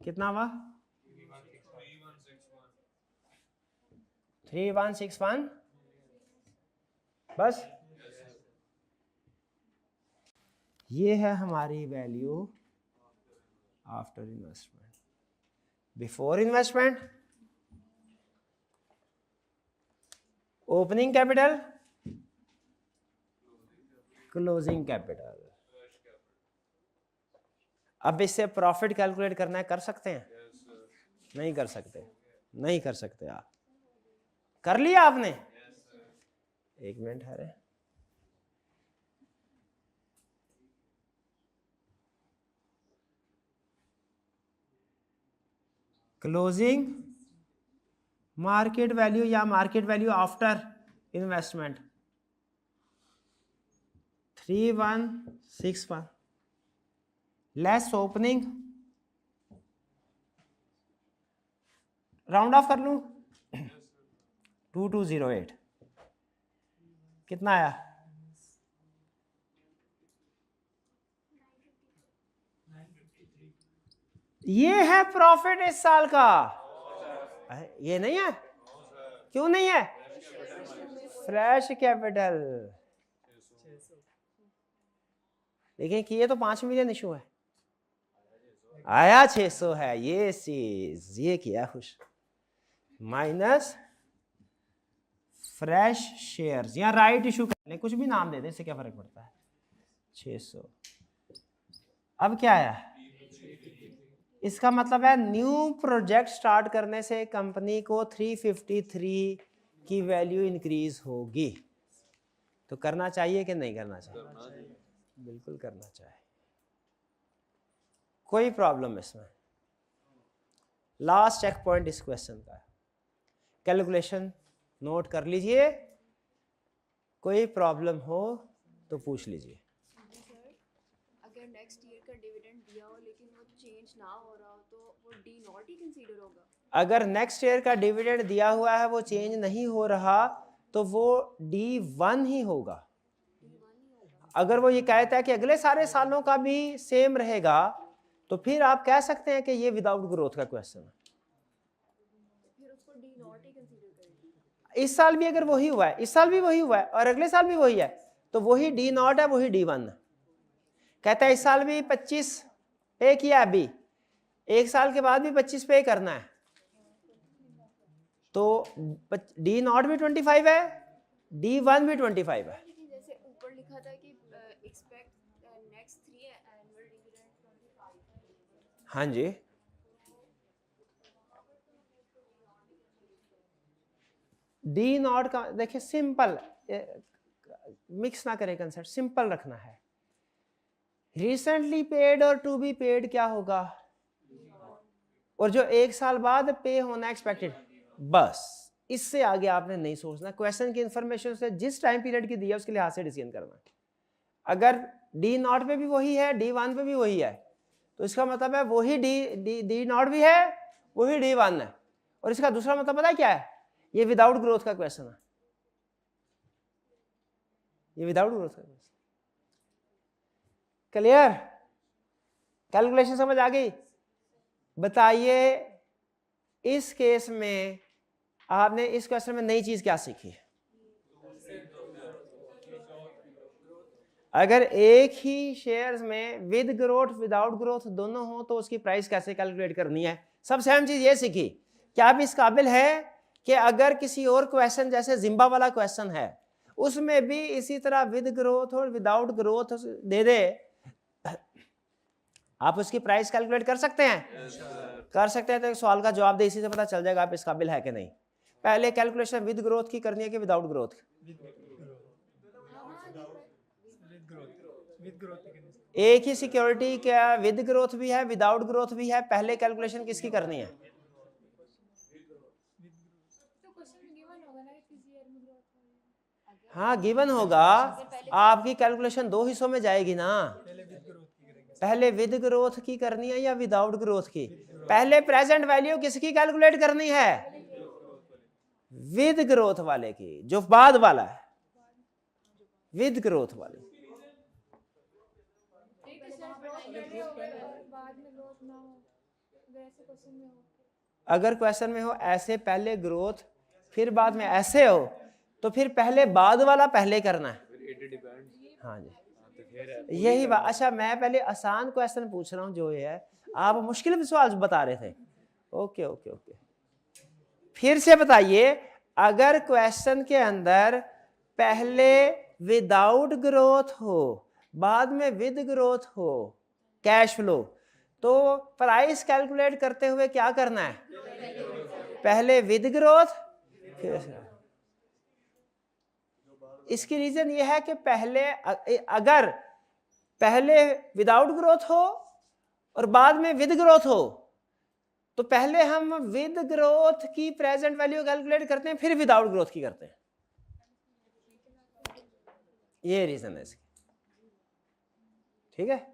Speaker 1: कितना हुआ? 3161 बस। ये है हमारी value after investment. Before investment opening capital, closing capital. अब इससे प्रॉफिट कैलकुलेट करना है, कर सकते हैं? नहीं कर सकते, नहीं कर सकते। आप कर लिया आपने? एक मिनट है रे। क्लोजिंग मार्केट वैल्यू या market value after investment 3161 less opening, round of कर लूं 2208। कितना आया? ये है प्रॉफिट इस साल का। ये नहीं है? क्यों नहीं है? Fresh capital. लेकिन कि ये तो 5 मिलियन इशू है, आया 600 है। ये चीज ये किया खुश, माइनस फ्रेश शेयर्स या राइट इशू कर ले, कुछ भी नाम दे दे, इससे क्या फर्क पड़ता है। 600 अब क्या आया? इसका मतलब है न्यू प्रोजेक्ट स्टार्ट करने से कंपनी को 353 की वैल्यू इंक्रीज होगी। तो करना चाहिए कि नहीं करना चाहिए? बिल्कुल करना चाहिए, कोई प्रॉब्लम इसमें। लास्ट चेक पॉइंट इस क्वेश्चन का, कैलकुलेशन नोट कर लीजिए, कोई प्रॉब्लम हो तो पूछ लीजिए।
Speaker 2: अगर नेक्स्ट ईयर का डिविडेंड दिया हो लेकिन वो चेंज ना हो रहा हो तो वो डी नॉट ही कंसीडर होगा?
Speaker 1: अगर नेक्स्ट ईयर का डिविडेंड दिया हुआ है वो चेंज नहीं हो रहा तो वो D1 ही होगा। अगर वो ये कहता है कि अगले सारे सालों का भी सेम रहेगा तो फिर आप कह सकते हैं कि ये विदाउट ग्रोथ का क्वेश्चन है।
Speaker 2: फिर उसको डी नॉट ही कंसीडर करेंगे।
Speaker 1: इस साल भी अगर वही हुआ है, इस साल भी वही हुआ है और अगले साल भी वही है, तो वही D0 है, वही D1 है। कहता है इस साल भी 25 पे किया, अभी एक साल के बाद भी 25 पे करना है, तो D0 भी 25 है, D1 भी 25 है।
Speaker 2: जैसे ऊपर लिखा था कि एक्सपेक्ट नेक्स्ट 3 एनुअल डिविडेंड 25।
Speaker 1: हाँ जी, D0 का देखिए सिंपल, मिक्स ना करें कंसेप्ट, सिंपल रखना है। रिसेंटली पेड और टू बी पेड क्या होगा, और जो एक साल बाद पे होना एक्सपेक्टेड, बस इससे आगे आपने नहीं सोचना। क्वेश्चन की इंफॉर्मेशन से जिस टाइम पीरियड की दी है उसके लिहाज से डिसीजन करना। अगर D0 पे भी वही है, D1 पे भी वही है, तो इसका मतलब है वही D0 भी है, वही D1 है। और इसका दूसरा मतलब पता है क्या है? ये विदाउट ग्रोथ का क्वेश्चन है, ये विदाउट ग्रोथ का क्वेश्चन। क्लियर? कैलकुलेशन समझ आ गई? बताइए इस केस में आपने इस क्वेश्चन में नई चीज क्या सीखी? अगर एक ही शेयर्स में विद ग्रोथ विदाउट ग्रोथ दोनों हो तो उसकी प्राइस कैसे कैलकुलेट करनी है। सबसे अहम चीज ये सीखी। क्या आप इस काबिल है कि अगर किसी और क्वेश्चन जैसे जिम्बा वाला क्वेश्चन है उसमें भी इसी तरह विद ग्रोथ और विदाउट ग्रोथ दे दे, आप उसकी प्राइस कैलकुलेट कर सकते हैं? कर सकते हैं। तो एक सवाल का जवाब दे, इसी से पता चल जाएगा आप इस काबिल है कि नहीं। पहले कैलकुलेशन विद ग्रोथ की करनी है कि विदाउट ग्रोथ? एक ही सिक्योरिटी क्या विद ग्रोथ भी है विदाउट ग्रोथ भी है, पहले कैलकुलेशन किसकी करनी है? हाँ गिवन होगा, आपकी कैलकुलेशन दो हिस्सों में जाएगी ना। पहले विद ग्रोथ की करनी है या विदाउट ग्रोथ की? पहले प्रेजेंट वैल्यू किसकी कैलकुलेट करनी है? विद ग्रोथ वाले की, जो बाद वाला है, विद ग्रोथ वाले। अगर क्वेश्चन में हो ऐसे पहले ग्रोथ फिर बाद में ऐसे हो, तो फिर पहले बाद वाला पहले करना है। हाँ जी, यही बात। अच्छा, मैं पहले आसान क्वेश्चन पूछ रहा हूँ जो ये है, आप मुश्किल में सवाल बता रहे थे। ओके ओके ओके, फिर से बताइए, अगर क्वेश्चन के अंदर पहले विदाउट ग्रोथ हो बाद में विद ग्रोथ हो कैश फ्लो, तो प्राइस कैलकुलेट करते हुए क्या करना है? पहले विद ग्रोथ फिर। इसकी रीजन यह है कि पहले अगर पहले विदाउट ग्रोथ हो और बाद में विद ग्रोथ हो, तो पहले हम विद ग्रोथ की प्रेजेंट वैल्यू कैलकुलेट करते हैं, फिर विदाउट ग्रोथ की करते हैं। ये रीजन है इसकी, ठीक है।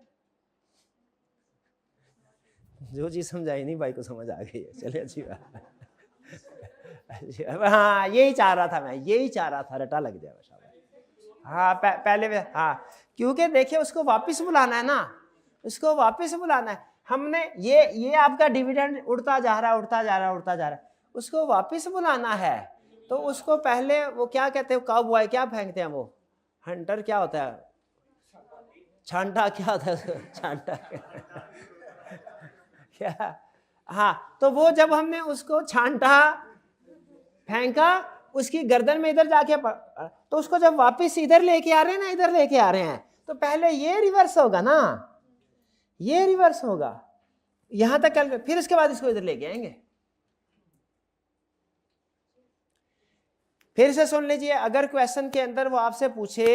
Speaker 1: जो चीज समझाई नहीं भाई को समझ आ गई है, चलिए अच्छी बात। हाँ यही चाह रहा था मैं, यही चाह रहा था, रटा लग जाए। हाँ पहले हाँ, क्योंकि देखिए उसको वापस बुलाना है ना, उसको वापस बुलाना है। हमने ये आपका डिविडेंड उड़ता जा रहा है, उड़ता जा रहा है, उड़ता जा रहा है, उसको वापस बुलाना है। तो उसको पहले वो क्या कहते हैं, काउ बॉय क्या फेंकते हैं, वो हंटर क्या होता है, छांटा क्या होता है, छांटा क्या, हाँ। तो वो जब हमने उसको छांटा फेंका, उसकी गर्दन में इधर जाके तो उसको जब वापस इधर लेके आ रहे हैं ना, इधर लेके आ रहे हैं, तो पहले ये रिवर्स होगा ना, ये रिवर्स होगा यहां तक कल, फिर उसके बाद इसको इधर लेके आएंगे। फिर से सुन लीजिए, अगर क्वेश्चन के अंदर वो आपसे पूछे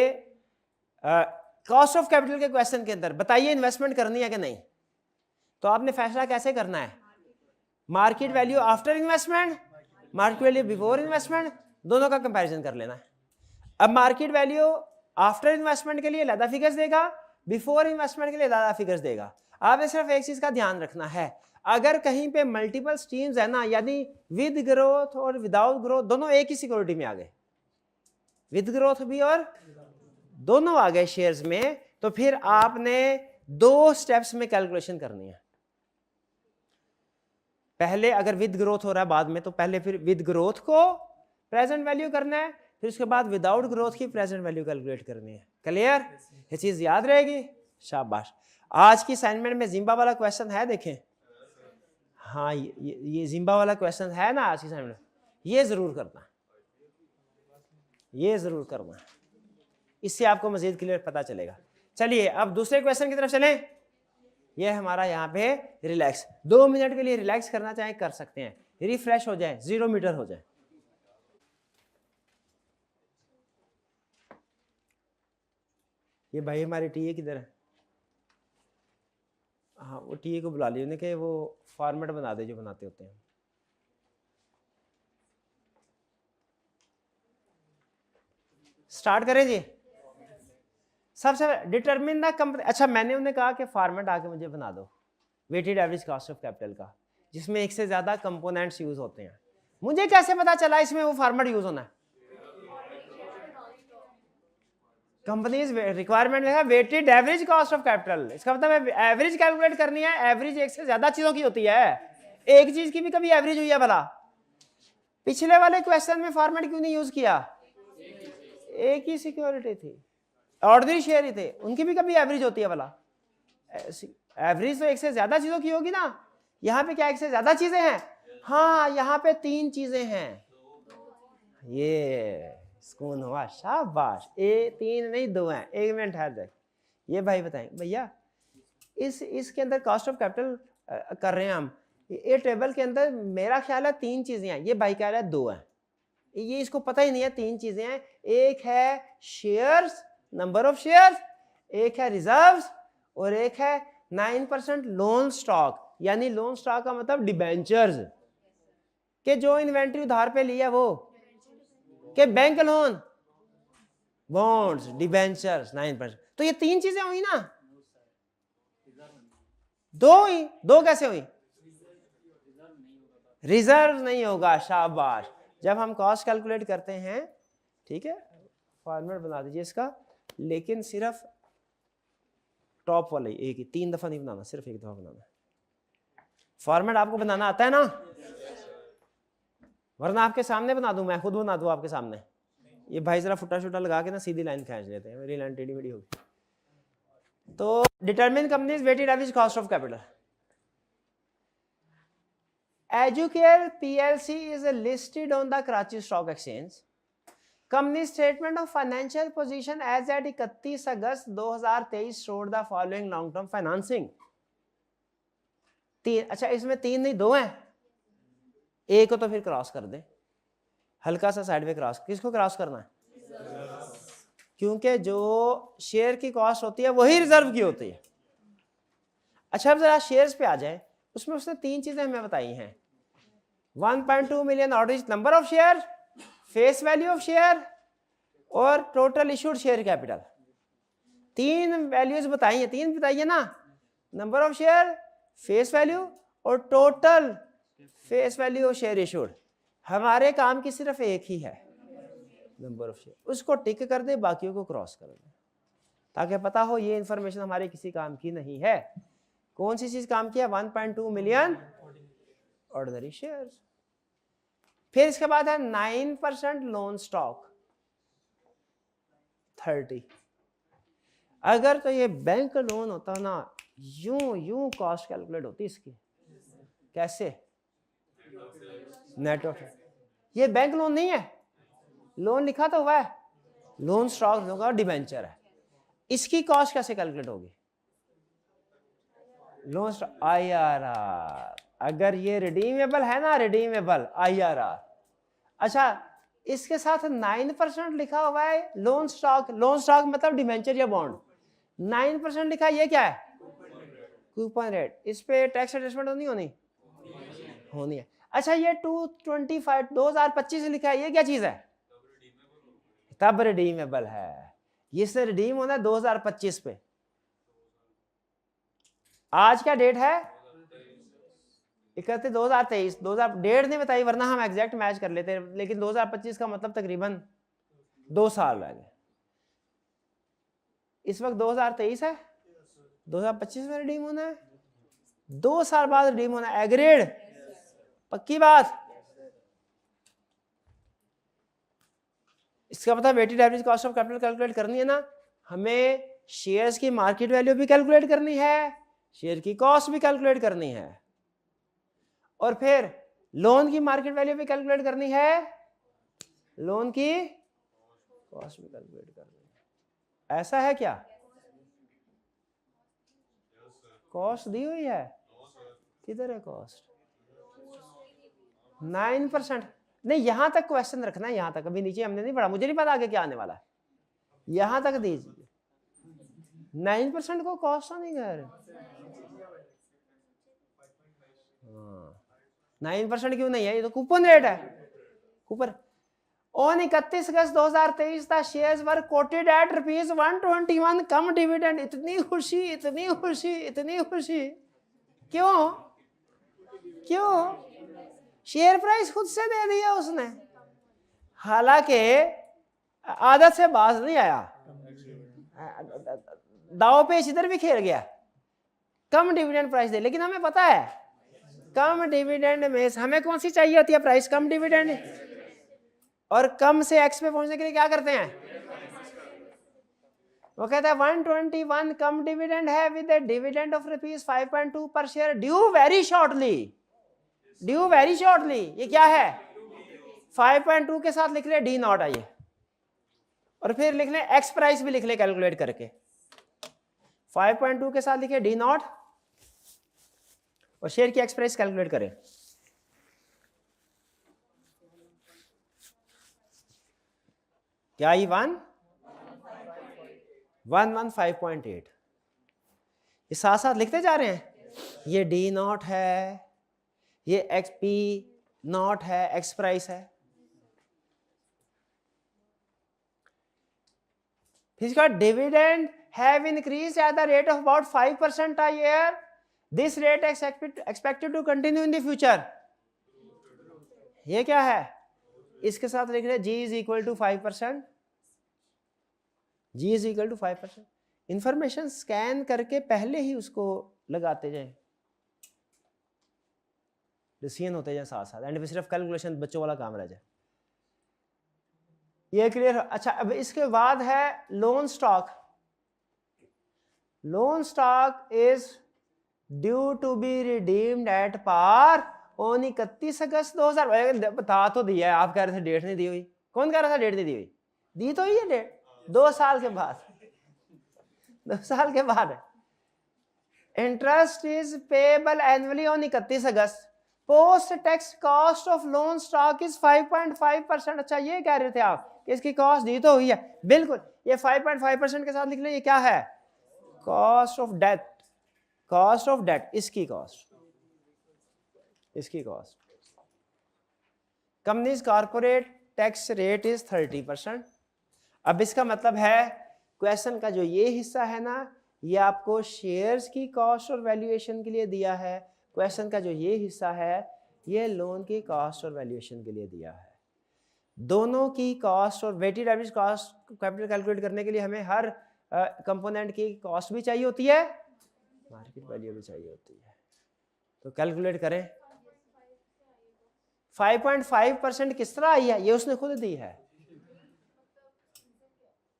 Speaker 1: कॉस्ट ऑफ कैपिटल के क्वेश्चन के अंदर बताइए इन्वेस्टमेंट करनी है कि नहीं, तो आपने फैसला कैसे करना है? Market value after investment, market value before investment, दोनों का कंपैरिजन कर लेना है। अब मार्केट वैल्यू आफ्टर इन्वेस्टमेंट के लिए ज़्यादा फिगर्स देगा, बिफोर इन्वेस्टमेंट के लिए ज़्यादा फिगर्स देगा। आपने सिर्फ एक चीज का ध्यान रखना है, अगर कहीं पे मल्टीपल स्ट्रीम्स है ना, यानी विद ग्रोथ और विदाउट ग्रोथ दोनों एक ही सिक्योरिटी में आ गए, विद ग्रोथ भी और दोनों आ गए शेयर्स में, तो फिर आपने 2 स्टेप्स में कैलकुलेशन करनी है। पहले अगर विद ग्रोथ हो रहा है बाद में, तो पहले फिर विद ग्रोथ को प्रेजेंट वैल्यू करना है, फिर उसके बाद विदाउट ग्रोथ की प्रेजेंट वैल्यू कैलकुलेट करनी है। क्लियर? ये चीज याद रहेगी, शाबाश। आज की असाइनमेंट में जिम्बा वाला क्वेश्चन है, देखें। हाँ ये जिम्बा वाला क्वेश्चन है ना आज की असाइनमेंट, ये जरूर करना, ये जरूर करना, इससे आपको मजीद क्लियर पता चलेगा। चलिए अब दूसरे क्वेश्चन की तरफ चलें। ये हमारा यहाँ पे रिलैक्स, 2 मिनट के लिए रिलैक्स करना चाहें कर सकते हैं, रिफ्रेश हो जाए, 0 मीटर हो जाए। ये भाई हमारे टीए किधर है? हाँ वो टीए को बुला लिया, उन्हें कि वो फॉर्मेट बना दे जो बनाते होते हैं। स्टार्ट करें जी। सबसे डिटरमिन द कंपनी, अच्छा मैंने उन्हें कहा कि फॉर्मेट आके मुझे बना दो weighted average cost of capital का, जिसमें एक से ज्यादा कंपोनेंट्स यूज होते हैं। मुझे कैसे पता चला इसमें वो फॉर्मेट यूज होना है? कंपनीज रिक्वायरमेंट में है weighted average cost of capital, इसका मतलब एवरेज कैलकुलेट करनी है। एवरेज एक से ज्यादा चीजों की होती है, एक चीज की भी कभी एवरेज हुई है भला? पिछले वाले क्वेश्चन में फॉर्मेट क्यों नहीं यूज किया? एक ही सिक्योरिटी थी, ऑर्डिनरी शेयर ही थे, उनकी भी कभी एवरेज होती है भला? एवरेज तो एक से ज्यादा चीजों की होगी ना। यहाँ पे क्या एक से ज्यादा चीजें हैं? हाँ यहाँ पे 3 चीजें हैं। ये सुकून हुआ, शाबाश। 3 नहीं 2 हैं। 1 मिनट ठहर जाए। ये भाई बताएं भैया, इसके अंदर कॉस्ट ऑफ कैपिटल कर रहे हैं हम, ये टेबल के अंदर मेरा ख्याल है 3 चीजें हैं, ये भाई कह रहा है 2 हैं। ये इसको पता ही नहीं है 3 चीजें हैं। एक है शेयर्स, नंबर ऑफ शेयर्स, एक है रिजर्व्स, और एक है 9% लोन स्टॉक। यानी लोन स्टॉक का मतलब डिबेंचर्स, के जो इन्वेंट्री उधार पे लिया वो, के बैंक लोन, बॉन्ड्स, डिबेंचर्स 9%। तो ये 3 चीजें हुई ना, 2 हुई। 2 कैसे हुई? रिजर्व नहीं होगा, शाबाश। जब हम कॉस्ट कैलकुलेट करते हैं, ठीक है, फॉर्मेट बना दीजिए इसका, लेकिन सिर्फ टॉप वाले एक ही, 3 दफा नहीं बनाना, सिर्फ एक दफा बनाना। फॉर्मेट आपको बनाना आता है ना? वरना आपके सामने बना दूं, मैं खुद बना दूं आपके सामने। ये भाई जरा फुटा शुटा लगा के ना सीधी लाइन खींच लेते हैं, मेरी लाइन टेढ़ी मेढ़ी होगी। तो determine company's weighted average cost of capital. Educare PLC is listed on the Karachi stock exchange. Company statement of financial position as at 31 August 2023 showed the following long term financing. 3, अच्छा इसमें 3 नहीं 2 हैं, एक को तो फिर क्रॉस कर दे, हल्का सा साइड में क्रॉस। किसको क्रॉस करना है? क्योंकि जो शेयर की कॉस्ट होती है वही रिजर्व की होती है। अच्छा अब जरा शेयर्स पे आ जाए, उसमें उसने 3 चीजें हमें बताई हैं। 1.2 million order number of share, face value of share और total issued share capital. 3 values बताई हैं, 3 बताइए ना, number of share, face value और total face value of share issued. हमारे काम की सिर्फ एक ही है, नंबर ऑफ शेयर। उसको टिक कर दे, बाकियों को क्रॉस कर दे, ताकि पता हो ये इंफॉर्मेशन हमारे किसी काम की नहीं है। कौन सी चीज काम की है? 1.2 मिलियन ऑर्डिनरी शेयर्स। फिर इसके बाद है 9% लोन स्टॉक 30। अगर तो ये बैंक लोन होता ना, यूं कॉस्ट कैलकुलेट होती इसकी। कैसे? नेट ऑफ, ये बैंक लोन नहीं है, लोन लिखा तो हुआ है, लोन स्टॉक होगा, डिबेंचर है। इसकी कॉस्ट कैसे कैलकुलेट होगी? लोन स्टॉक IRR, अगर ये रिडीमेबल है ना, रिडीमेबल IRR। अच्छा इसके साथ 9% लिखा हुआ है लोन स्टॉक, लोन स्टॉक मतलब डिबेंचर या बॉन्ड। 9% लिखा है, ये क्या है? Coupon rate. इस पे टैक्स एडजस्टमेंट नहीं होनी है। अच्छा ये 225 2025 लिखा है, ये क्या चीज है? तब रिडीमेबल है, ये से रिडीम होना है 2025 पे। आज क्या डेट है? 31/2023। 2000 डेट नहीं बताई, वरना हम एग्जैक्ट मैच कर लेते, लेकिन 2025 का मतलब तकरीबन 2 साल रह गए। इस वक्त 2023 है, 2025 में रिडीम होना है, 2 साल बाद रिडीम होना है। एग्रीड? पक्की बात? इसका मतलब weighted average cost of capital calculate करनी है ना, हमें शेयर्स की मार्केट वैल्यू भी कैलकुलेट करनी है, शेयर की कॉस्ट भी कैलकुलेट करनी है, और फिर लोन की मार्केट वैल्यू भी कैलकुलेट करनी है, लोन की कॉस्ट भी कैलकुलेट करनी है। ऐसा है क्या? कॉस्ट दी हुई है, किधर है कॉस्ट? 9%। नहीं, यहां तक क्वेश्चन रखना है, यहां तक, अभी नीचे हमने नहीं पढ़ा, मुझे नहीं पता आगे क्या आने वाला है, यहां तक दीजिए। 9% को कॉस्ट तो नहीं कह रहे। 9% क्यों नहीं है? ये तो कूपन रेट है, coupon. On 31 August 2023 the shares were quoted at ₹121 cum dividend. इतनी खुशी, इतनी खुशी, इतनी खुशी, क्यों? क्यों? शेयर प्राइस खुद से दे दिया उसने, हालांकि आदत से बाज नहीं आया, दाव पेच इधर भी खेल गया, कम डिविडेंड प्राइस दे। लेकिन हमें पता है कम डिविडेंड में हमें कौन सी चाहिए होती है प्राइस? कम डिविडेंड। और कम से एक्स पे पहुंचने के लिए क्या करते हैं? वो कहता है 121 कम डिविडेंड है विद ए डिविडेंड ऑफ ₹5.2 पर share due very shortly. Due very shortly ये क्या है? 5.2 के साथ लिख ले D0 आइए, और फिर लिख ले एक्स प्राइस भी लिख ले कैलकुलेट करके। 5.2 के साथ लिखे D0 और शेयर की एक्स प्राइस कैलकुलेट करें। क्या ये 115.8 ये साथ साथ लिखते जा रहे हैं। ये D0 है, ये XP0 है, एक्स प्राइस है। फिर इसका dividend have increased at the rate of about 5% a year. This rate is expected to continue in the future. ये क्या है? इसके साथ लिख रहे G is equal to 5%, G is equal to 5%। Information scan करके पहले ही उसको लगाते जाए, डिसीजन होते जाए साथ साथ, एंड फिर सिर्फ कैलकुलेशन बच्चों वाला काम रह जाए। ये क्लियर? अच्छा, अब इसके बाद है loan stock. Loan stock is due to be redeemed at par on 31 August 2000। बता तो दिया है, आप कह रहे थे डेट नहीं दी हुई। कौन कह रहा था डेट नहीं दी हुई? दी तो ही है डेट, 2 साल के बाद, 2 साल के बाद। Interest is payable annually on 31 August. Post tax cost of loan stock is 5.5%। अच्छा, ये कह रहे थे आप कि इसकी कॉस्ट दी तो हुई है, बिल्कुल। ये 5.5% के साथ लिख लो, ये क्या है? Cost of debt, cost of debt, इसकी कॉस्ट, इसकी cost. Company's corporate tax rate is 30%। अब इसका मतलब है क्वेश्चन का जो ये हिस्सा है ना, ये आपको शेयर्स की कॉस्ट और वैल्यूएशन के लिए दिया है। क्वेश्चन का जो ये हिस्सा है, ये लोन की कॉस्ट और वैल्यूएशन के लिए दिया है। दोनों की कॉस्ट और weighted average cost capital calculate करने के लिए हमें हर कंपोनेंट की कॉस्ट भी चाहिए होती है, मार्केट वैल्यू भी चाहिए होती है। तो कैलकुलेट करें। 5.5% किस तरह आई है? ये उसने खुद दी है।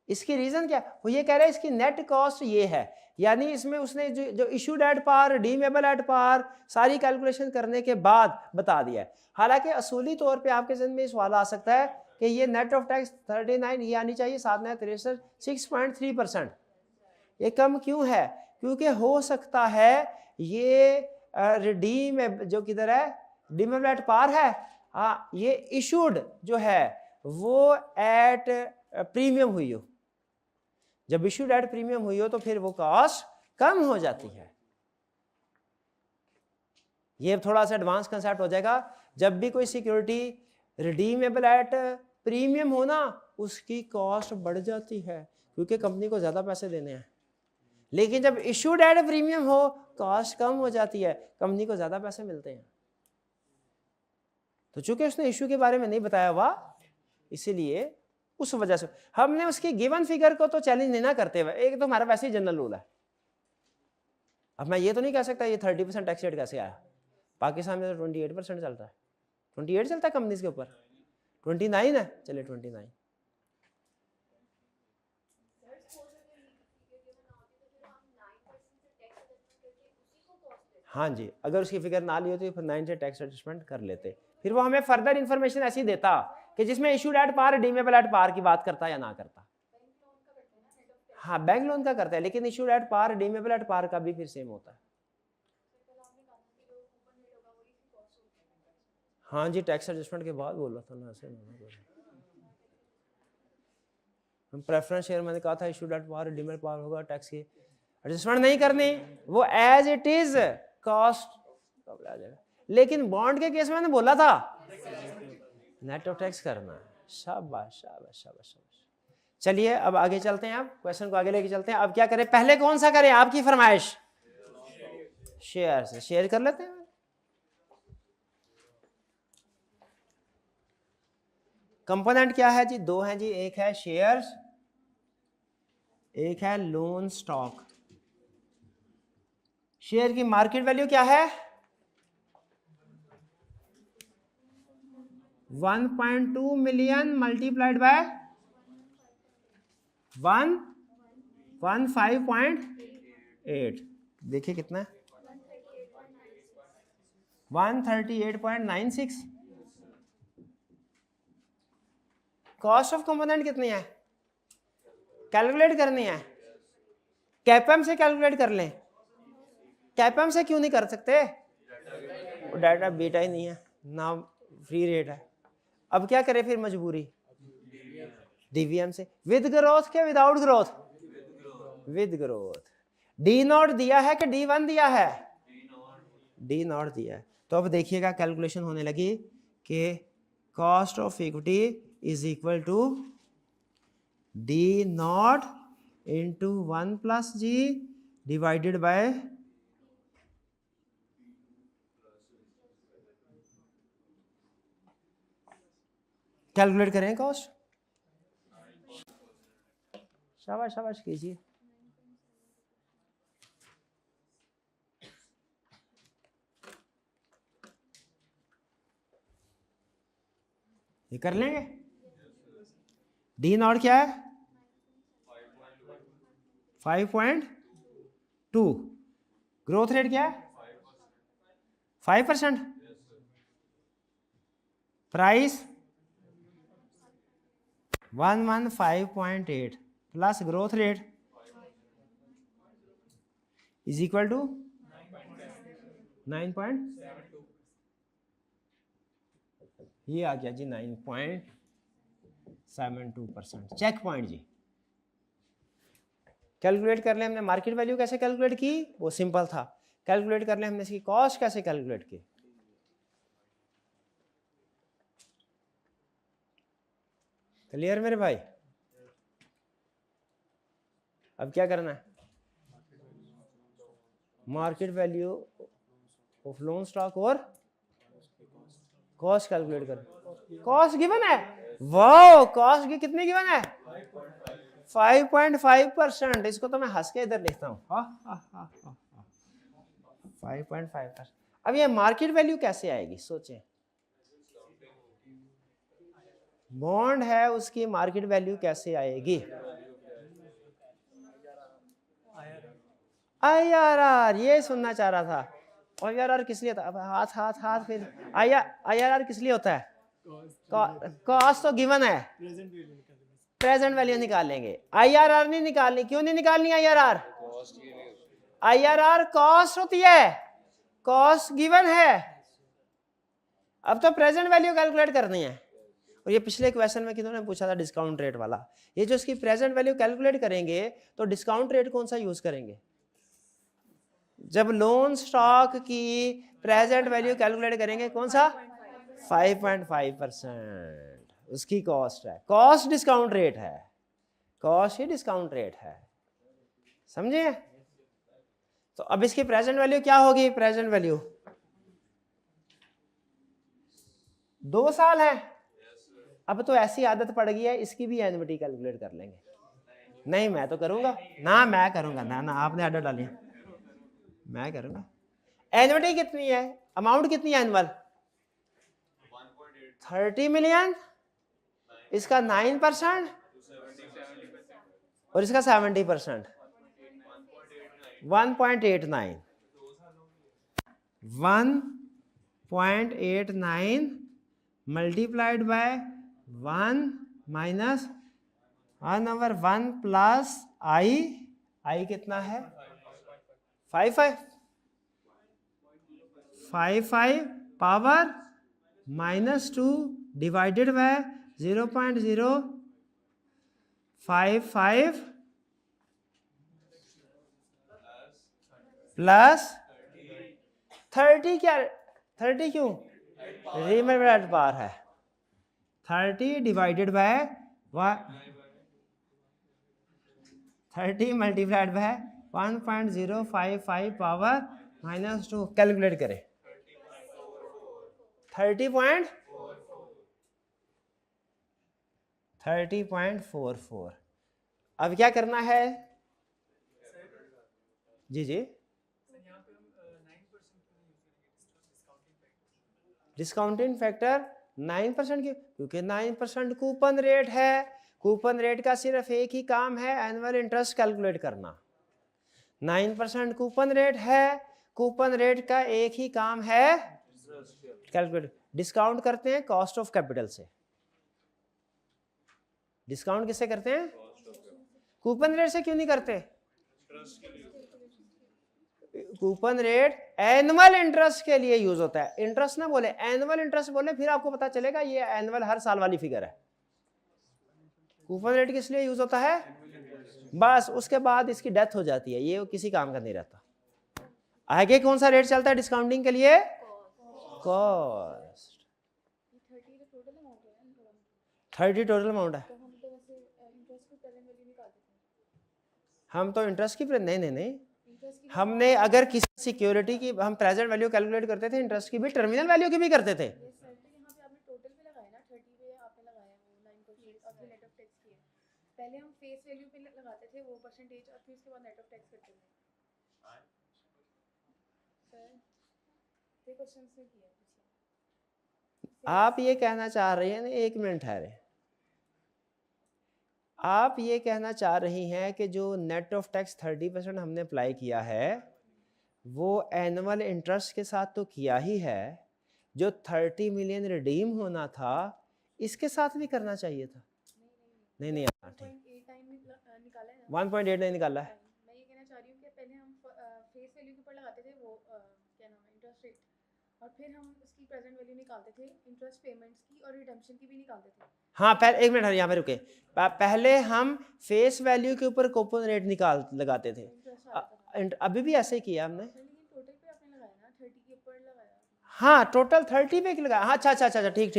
Speaker 1: इसकी रीजन क्या? वो ये कह रहे हैं इसकी नेट कॉस्ट ये है, यानी इसमें उसने जो issued at par, redeemable at par, सारी कैलकुलेशन करने के बाद बता दिया है। हालांकि असूली तौर पे आपके ज़हन में सवाल आ सकता है कि ये नेट ऑफ टैक्स 39 ये आनी चाहिए, 7 9 63 6.3%। ये कम क्यों है? क्योंकि हो सकता है ये रिडीम जो किधर है, रिडीमेबल एट पार है, हाँ, ये इशूड जो है वो एट प्रीमियम हुई हो। जब इशूड एट प्रीमियम हुई हो तो फिर वो कॉस्ट कम हो जाती है। ये थोड़ा सा एडवांस कंसेप्ट हो जाएगा। जब भी कोई सिक्योरिटी रिडीमेबल एट प्रीमियम हो ना, उसकी कॉस्ट बढ़ जाती है क्योंकि कंपनी को ज्यादा पैसे देने हैं। लेकिन जब इशूड एट प्रीमियम हो, कॉस्ट कम हो जाती है, कंपनी को ज्यादा पैसे मिलते हैं। तो चूंकि उसने इशू के बारे में नहीं बताया हुआ, इसीलिए उस वजह से हमने उसकी गिवन फिगर को तो चैलेंज नहीं ना करते हुए, एक तो हमारा वैसे ही जनरल रूल है। अब मैं ये तो नहीं कह सकता ये 30% टैक्स रेट कैसे आया। पाकिस्तान में तो 28% चलता है, 28 चलता है कंपनीज के ऊपर, 29 है, चले 29। हाँ जी, अगर उसकी फिगर ना ली होती तो फिर 9 से टैक्स एडजस्टमेंट कर लेते। फिर वो हमें फर्दर इन्फॉर्मेशन ऐसी देता कि जिसमें issued at par, redeemable at par की बात करता या ना करता। हाँ, बैंक लोन का करता है, लेकिन issued at par, redeemable at par का भी फिर सेम होता है। हाँ जी, टैक्स एडजस्टमेंट के बाद बोल रहा था ना, ऐसे हम प्रेफरेंस शेयर मैंने कहा था इशूड एट पार, रिडीमेबल पार होगा, टैक्स की एडजस्टमेंट नहीं करनी, वो एज इट इज कॉस्ट आ जाएगा। लेकिन बॉन्ड के केस में मैंने बोला था नेट ऑफ टैक्स करना है। शाबाश शाबाश शाबाश शाबाश। चलिए अब आगे चलते हैं, आप क्वेश्चन को आगे लेके चलते हैं। अब क्या करें, पहले कौन सा करें, आपकी फरमाइश? शेयर से शेयर कर लेते हैं। कंपोनेंट क्या है जी? 2 हैं जी, एक है शेयर्स, एक है लोन स्टॉक। शेयर की मार्केट वैल्यू क्या है? 1.2 मिलियन मल्टीप्लाइड बाय 115.8, देखिए कितना है, 138.96। कॉस्ट ऑफ कंपोनेंट कितनी है? कैलकुलेट करनी है, कैपम से कैलकुलेट कर लें। कैपम से क्यों नहीं कर सकते? वो डाटा बीटा ही नहीं है ना, फ्री रेट है। अब क्या करें फिर, मजबूरी डीवीएम से। विद ग्रोथ के without growth? With growth. D not दिया है कि डी वन दिया है? डी नॉट दिया है। तो अब देखिएगा कैलकुलेशन होने लगी कि cost of equity is equal to D not into 1 plus G divided by calculate करें कॉस्ट, शाबाश शाबाश कीजिए। ये कर लेंगे। डी नॉट क्या है? 5.2। ग्रोथ रेट क्या है? 5%। Price 115.8 plus growth rate is equal to 9. ये आ गया जी 9.72%। चेक पॉइंट जी। कैलकुलेट कर ले हमने मार्केट वैल्यू कैसे कैलकुलेट की, वो सिंपल था। कैलकुलेट कर ले हमने इसकी कॉस्ट कैसे कैलकुलेट की। क्लियर मेरे भाई? अब क्या करना है? Market value of loan stock और कॉस्ट कैलकुलेट कर। कॉस्ट गिवन है, वाह कॉस्ट की कितनी गिवन है? 5.5%। इसको तो मैं हंस के इधर लिखता हूँ 5.5%। अब ये मार्केट वैल्यू कैसे आएगी सोचें। बॉन्ड है उसकी मार्केट वैल्यू कैसे आएगी? IRR, ये सुनना चाह रहा था। IRR किस लिए होता है? अब हाथ हाथ हाथ फिर IRR किस लिए होता है? कॉस्ट तो गिवन है, प्रेजेंट वैल्यू निकालेंगे। IRR नहीं निकालनी। क्यों नहीं निकालनी IRR? IRR कॉस्ट होती है, कॉस्ट गिवन है। अब तो प्रेजेंट वैल्यू कैलकुलेट करनी है। और ये पिछले क्वेश्चन में किन्होंने पूछा था डिस्काउंट रेट वाला। ये जो इसकी प्रेजेंट वैल्यू कैलकुलेट करेंगे तो डिस्काउंट रेट कौन सा यूज करेंगे? जब लोन स्टॉक की प्रेजेंट वैल्यू कैलकुलेट करेंगे कौन सा? 5.5%। उसकी कॉस्ट है, कॉस्ट डिस्काउंट रेट है, कॉस्ट ही डिस्काउंट रेट है। समझे? तो अब इसकी प्रेजेंट वैल्यू क्या होगी? प्रेजेंट वैल्यू 2 साल है। अब तो ऐसी आदत पड़ गई है, इसकी भी एनुइटी कैलकुलेट कर लेंगे। नहीं मैं तो करूंगा ना, मैं करूंगा ना, ना आपने आर्डर डाली, मैं करूंगा। एनुइटी कितनी है? अमाउंट कितनी है एनुअल? 30 मिलियन। इसका 9% और इसका 70%। 1.89 मल्टीप्लाइड बाय 1 माइनस 1/1 प्लस आई कितना है? 55 पावर -2 डिवाइडेड बाय 0.055 प्लस 30। क्या 30 क्यों? रिमेम्बर बार है। 30 divided by 30 multiplied by 1.055 power -2। Calculate करें 30.44। अब क्या करना है जी जी? डिस्काउंटिंग फैक्टर 9% की, क्योंकि 9% कूपन रेट है। कूपन रेट का सिर्फ एक ही काम है, एनुअल इंटरेस्ट कैलकुलेट करना। 9% कूपन रेट है, कूपन रेट का एक ही काम है कैलकुलेट। डिस्काउंट करते हैं कॉस्ट ऑफ कैपिटल से। डिस्काउंट किससे करते हैं? कूपन रेट से क्यों नहीं करते? कूपन रेट एनुअल इंटरेस्ट के लिए यूज होता है। इंटरेस्ट ना बोले, एनुअल इंटरेस्ट बोले, फिर आपको पता चलेगा ये एनुअल हर साल वाली फिगर है। कूपन रेट किस लिए यूज होता है? बस उसके बाद इसकी डेथ हो जाती है, ये किसी काम का नहीं रहता। आगे कौन सा रेट चलता है डिस्काउंटिंग के लिए? कॉस्ट। 30 टोटल अमाउंट है। हम तो इंटरेस्ट की नहीं हमने अगर किसी सिक्योरिटी की हम प्रेजेंट वैल्यू कैलकुलेट करते थे, इंटरेस्ट की भी, टर्मिनल वैल्यू की भी करते थे।
Speaker 3: टैक्स की है। पहले हम फेस वैल्यू पे लगाते थे वो परसेंटेज और फिर उसके बाद नेट ऑफ टैक्स करते थे। सर ये क्वेश्चन से किया है पिछले।
Speaker 1: आप ये कहना चाह रही हैं ना, 1 मिनट ठहरे, आप ये कहना चाह रही हैं कि जो नेट ऑफ टैक्स 30% हमने अप्लाई किया है वो एनुअल इंटरेस्ट के साथ तो किया ही है, जो 30 मिलियन रिडीम होना था इसके साथ भी करना चाहिए था। नहीं हाँ ठीक,
Speaker 3: 1.8 टाइम निकाला है ना।
Speaker 1: 1.8 नहीं निकाला है।
Speaker 3: मैं ये कहना चाह रही हूँ कि पहले हम फेस वैल्यू के ऊपर लगाते थे वो क्या नाम है इंटरेस्ट रेट, और फिर हम उसकी प्रेजेंट वैल्यू निकालते थे, इंटरेस्ट पेमेंट्स की और रिडेम्पशन की भी निकालते थे।
Speaker 1: हाँ पहले 1 मिनट यहाँ पे रुके, पहले हम फेस वैल्यू के ऊपर कूपन रेट लगाते थे,
Speaker 3: इंटरेस्ट आ जाता था।
Speaker 1: अभी भी ऐसे ही किया हमने।
Speaker 3: लेकिन टोटल पे आपने लगाया ना 30 के ऊपर लगाया।
Speaker 1: हाँ टोटल 30 पे लगाया। हाँ अच्छा ठीक।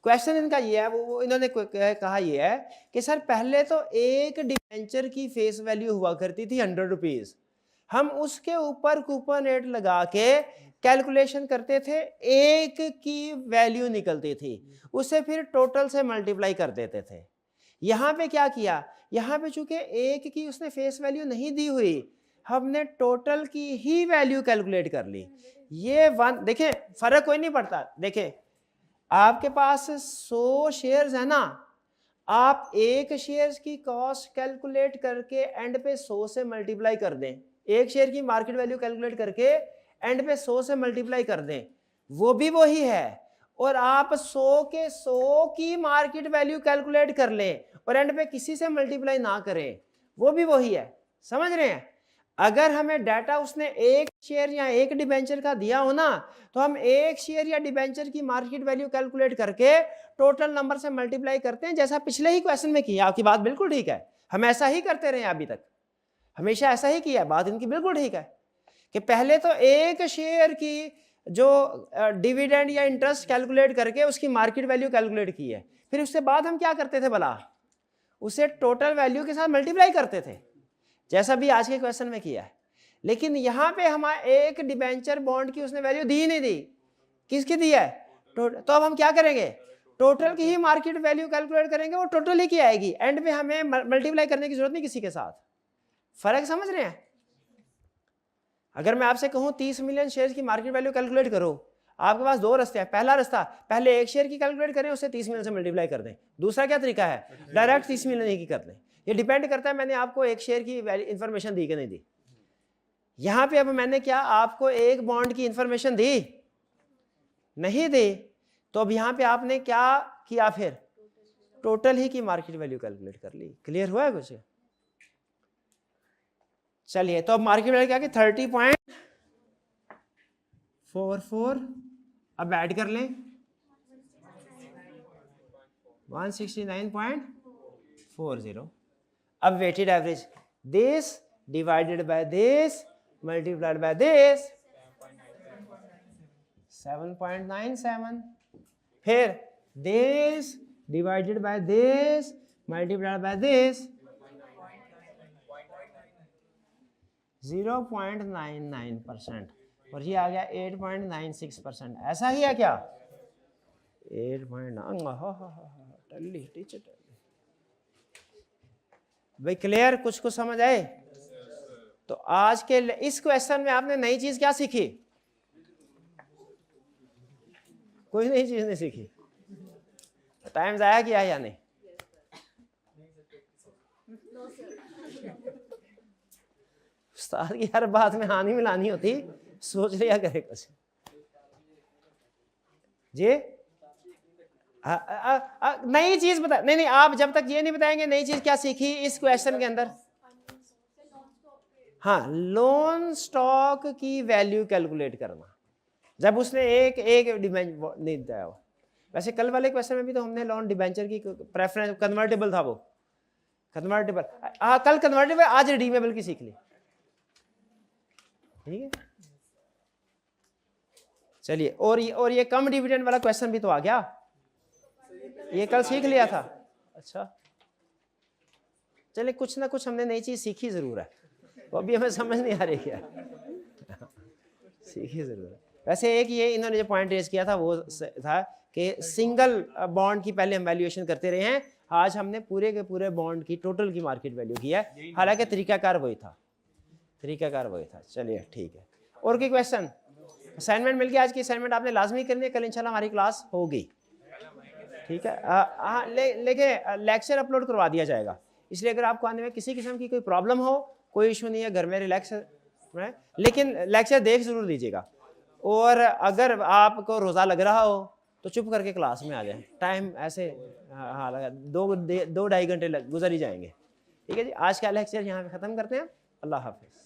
Speaker 1: क्वेश्चन इनका ये है, वो इन्होंने कहा ये है कि सर पहले तो एक डिबेंचर की फेस वैल्यू हुआ करती थी 100 रुपीज, हम उसके ऊपर कूपन रेट लगा के कैलकुलेशन करते थे, एक की वैल्यू निकलती थी, उसे फिर टोटल से मल्टीप्लाई कर देते थे। यहाँ पे क्या किया, यहाँ पे चूंकि एक की उसने फेस वैल्यू नहीं दी हुई, हमने टोटल की ही वैल्यू कैलकुलेट कर ली। ये वन देखें, फर्क कोई नहीं पड़ता। देखें आपके पास 100 शेयर्स है ना, आप एक शेयर्स की कॉस्ट कैलकुलेट करके एंड पे 100 से मल्टीप्लाई कर दें, एक शेयर की मार्केट वैल्यू कैलकुलेट करके एंड पे 100 से मल्टीप्लाई कर दें, वो भी वही है। और आप 100 के 100 की मार्केट वैल्यू कैलकुलेट कर लें और एंड पे किसी से मल्टीप्लाई ना करें, वो भी वही है। समझ रहे हैं? अगर हमें डाटा उसने एक शेयर या एक डिबेंचर का दिया हो ना, तो हम एक शेयर या डिबेंचर की मार्केट वैल्यू कैलकुलेट करके टोटल नंबर से मल्टीप्लाई करते हैं, जैसा पिछले ही क्वेश्चन में किया। आपकी बात बिल्कुल ठीक है, हम ऐसा ही करते रहे अभी तक, हमेशा ऐसा ही किया। बात इनकी बिल्कुल ठीक है कि पहले तो एक शेयर की जो डिविडेंड या इंटरेस्ट कैलकुलेट करके उसकी मार्केट वैल्यू कैलकुलेट की है, फिर उसके बाद हम क्या करते थे भला, उसे टोटल वैल्यू के साथ मल्टीप्लाई करते थे, जैसा भी आज के क्वेश्चन में किया है। लेकिन यहाँ पे हमारा एक डिबेंचर बॉन्ड की उसने वैल्यू दी नहीं दी, किसकी दी है, तो अब हम क्या करेंगे, टोटल की ही मार्केट वैल्यू कैलकुलेट करेंगे, वो टोटल ही की आएगी, एंड में हमें मल्टीप्लाई करने की जरूरत नहीं किसी के साथ। फर्क समझ रहे हैं? अगर मैं आपसे कहूं 30 मिलियन शेयर की मार्केट वैल्यू कैलकुलेट करो, आपके पास 2 रास्ते हैं। पहला रास्ता, पहले एक शेयर की कैलकुलेट करें, उसे 30 मिलियन से मल्टीप्लाई कर दें। दूसरा क्या तरीका है, डायरेक्ट 30 मिलियन की कर लें। ये डिपेंड करता है मैंने आपको एक शेयर की इंफॉर्मेशन दी कि नहीं दी। यहां पे अब मैंने क्या आपको एक बॉन्ड की इंफॉर्मेशन दी, नहीं दी, तो अब यहां पे आपने क्या किया, फिर टोटल ही की मार्केट वैल्यू कैलकुलेट कर ली। क्लियर हुआ है कुछ? चलिए, तो अब मार्केट वैल्यू क्या कि 30.44, अब ऐड कर लें 169.40। अब weighted average, this divided by this multiplied by this 7.97, फिर this divided by this multiplied by this 0.99%, और ये आ गया 8.96%। ऐसा ही है क्या? 8.9 टीचर भाई, क्लियर? कुछ कुछ समझ आए? तो आज के इस क्वेश्चन में आपने नई चीज क्या सीखी? कोई नई चीज नहीं सीखी। टाइम जाया किया या नहीं? उस्ताद की हर बात में हानि मिलानी होती, सोच लिया करे कुछ जी। नई चीज बता, नहीं आप जब तक ये नहीं बताएंगे नई चीज क्या सीखी इस क्वेश्चन के अंदर। हाँ, लोन स्टॉक की वैल्यू कैलकुलेट करना, जब उसने एक डिबेंचर नहीं दिया हो। वैसे कल वाले क्वेश्चन में भी तो हमने लोन डिबेंचर की प्रेफरेंस, कन्वर्टेबल था वो, कन्वर्टेबल। कल कन्वर्टेबल, आज रिडीमेबल की सीख ली। ठीक है, चलिए। और ये कम डिविडेंड वाला क्वेश्चन भी तो आ गया, ये कल सीख लिया था। अच्छा, चलिए, कुछ ना कुछ हमने नई चीज सीखी जरूर है, वो अभी हमें समझ नहीं आ रही क्या सीखी जरूर है। वैसे एक ये इन्होंने जो पॉइंट रेज किया था वो था कि सिंगल बॉन्ड की पहले हम वैल्यूएशन करते रहे हैं, आज हमने पूरे के पूरे बॉन्ड की टोटल की मार्केट वैल्यू की है, हालांकि तरीकाकार वही था, तरीकाकार वही था। चलिए ठीक है, और कोई क्वेश्चन? असाइनमेंट मिल गया, आज की असाइनमेंट आपने लाजमी करनी है, कल इंशाल्लाह हमारी क्लास होगी, ठीक है। हाँ लेकिन लेक्चर अपलोड करवा दिया जाएगा, इसलिए अगर आपको आने में किसी किस्म की कोई प्रॉब्लम हो, कोई इशू नहीं है, घर में रिलैक्स है, लेकिन लेक्चर देख जरूर दीजिएगा। और अगर आपको रोज़ा लग रहा हो तो चुप करके क्लास में आ जाए, टाइम ऐसे हाँ लगा 2-2.5 घंटे गुजर ही जाएंगे, ठीक है जी। आज का लेक्चर यहाँ पे ख़त्म करते हैं, अल्लाह हाफिज़।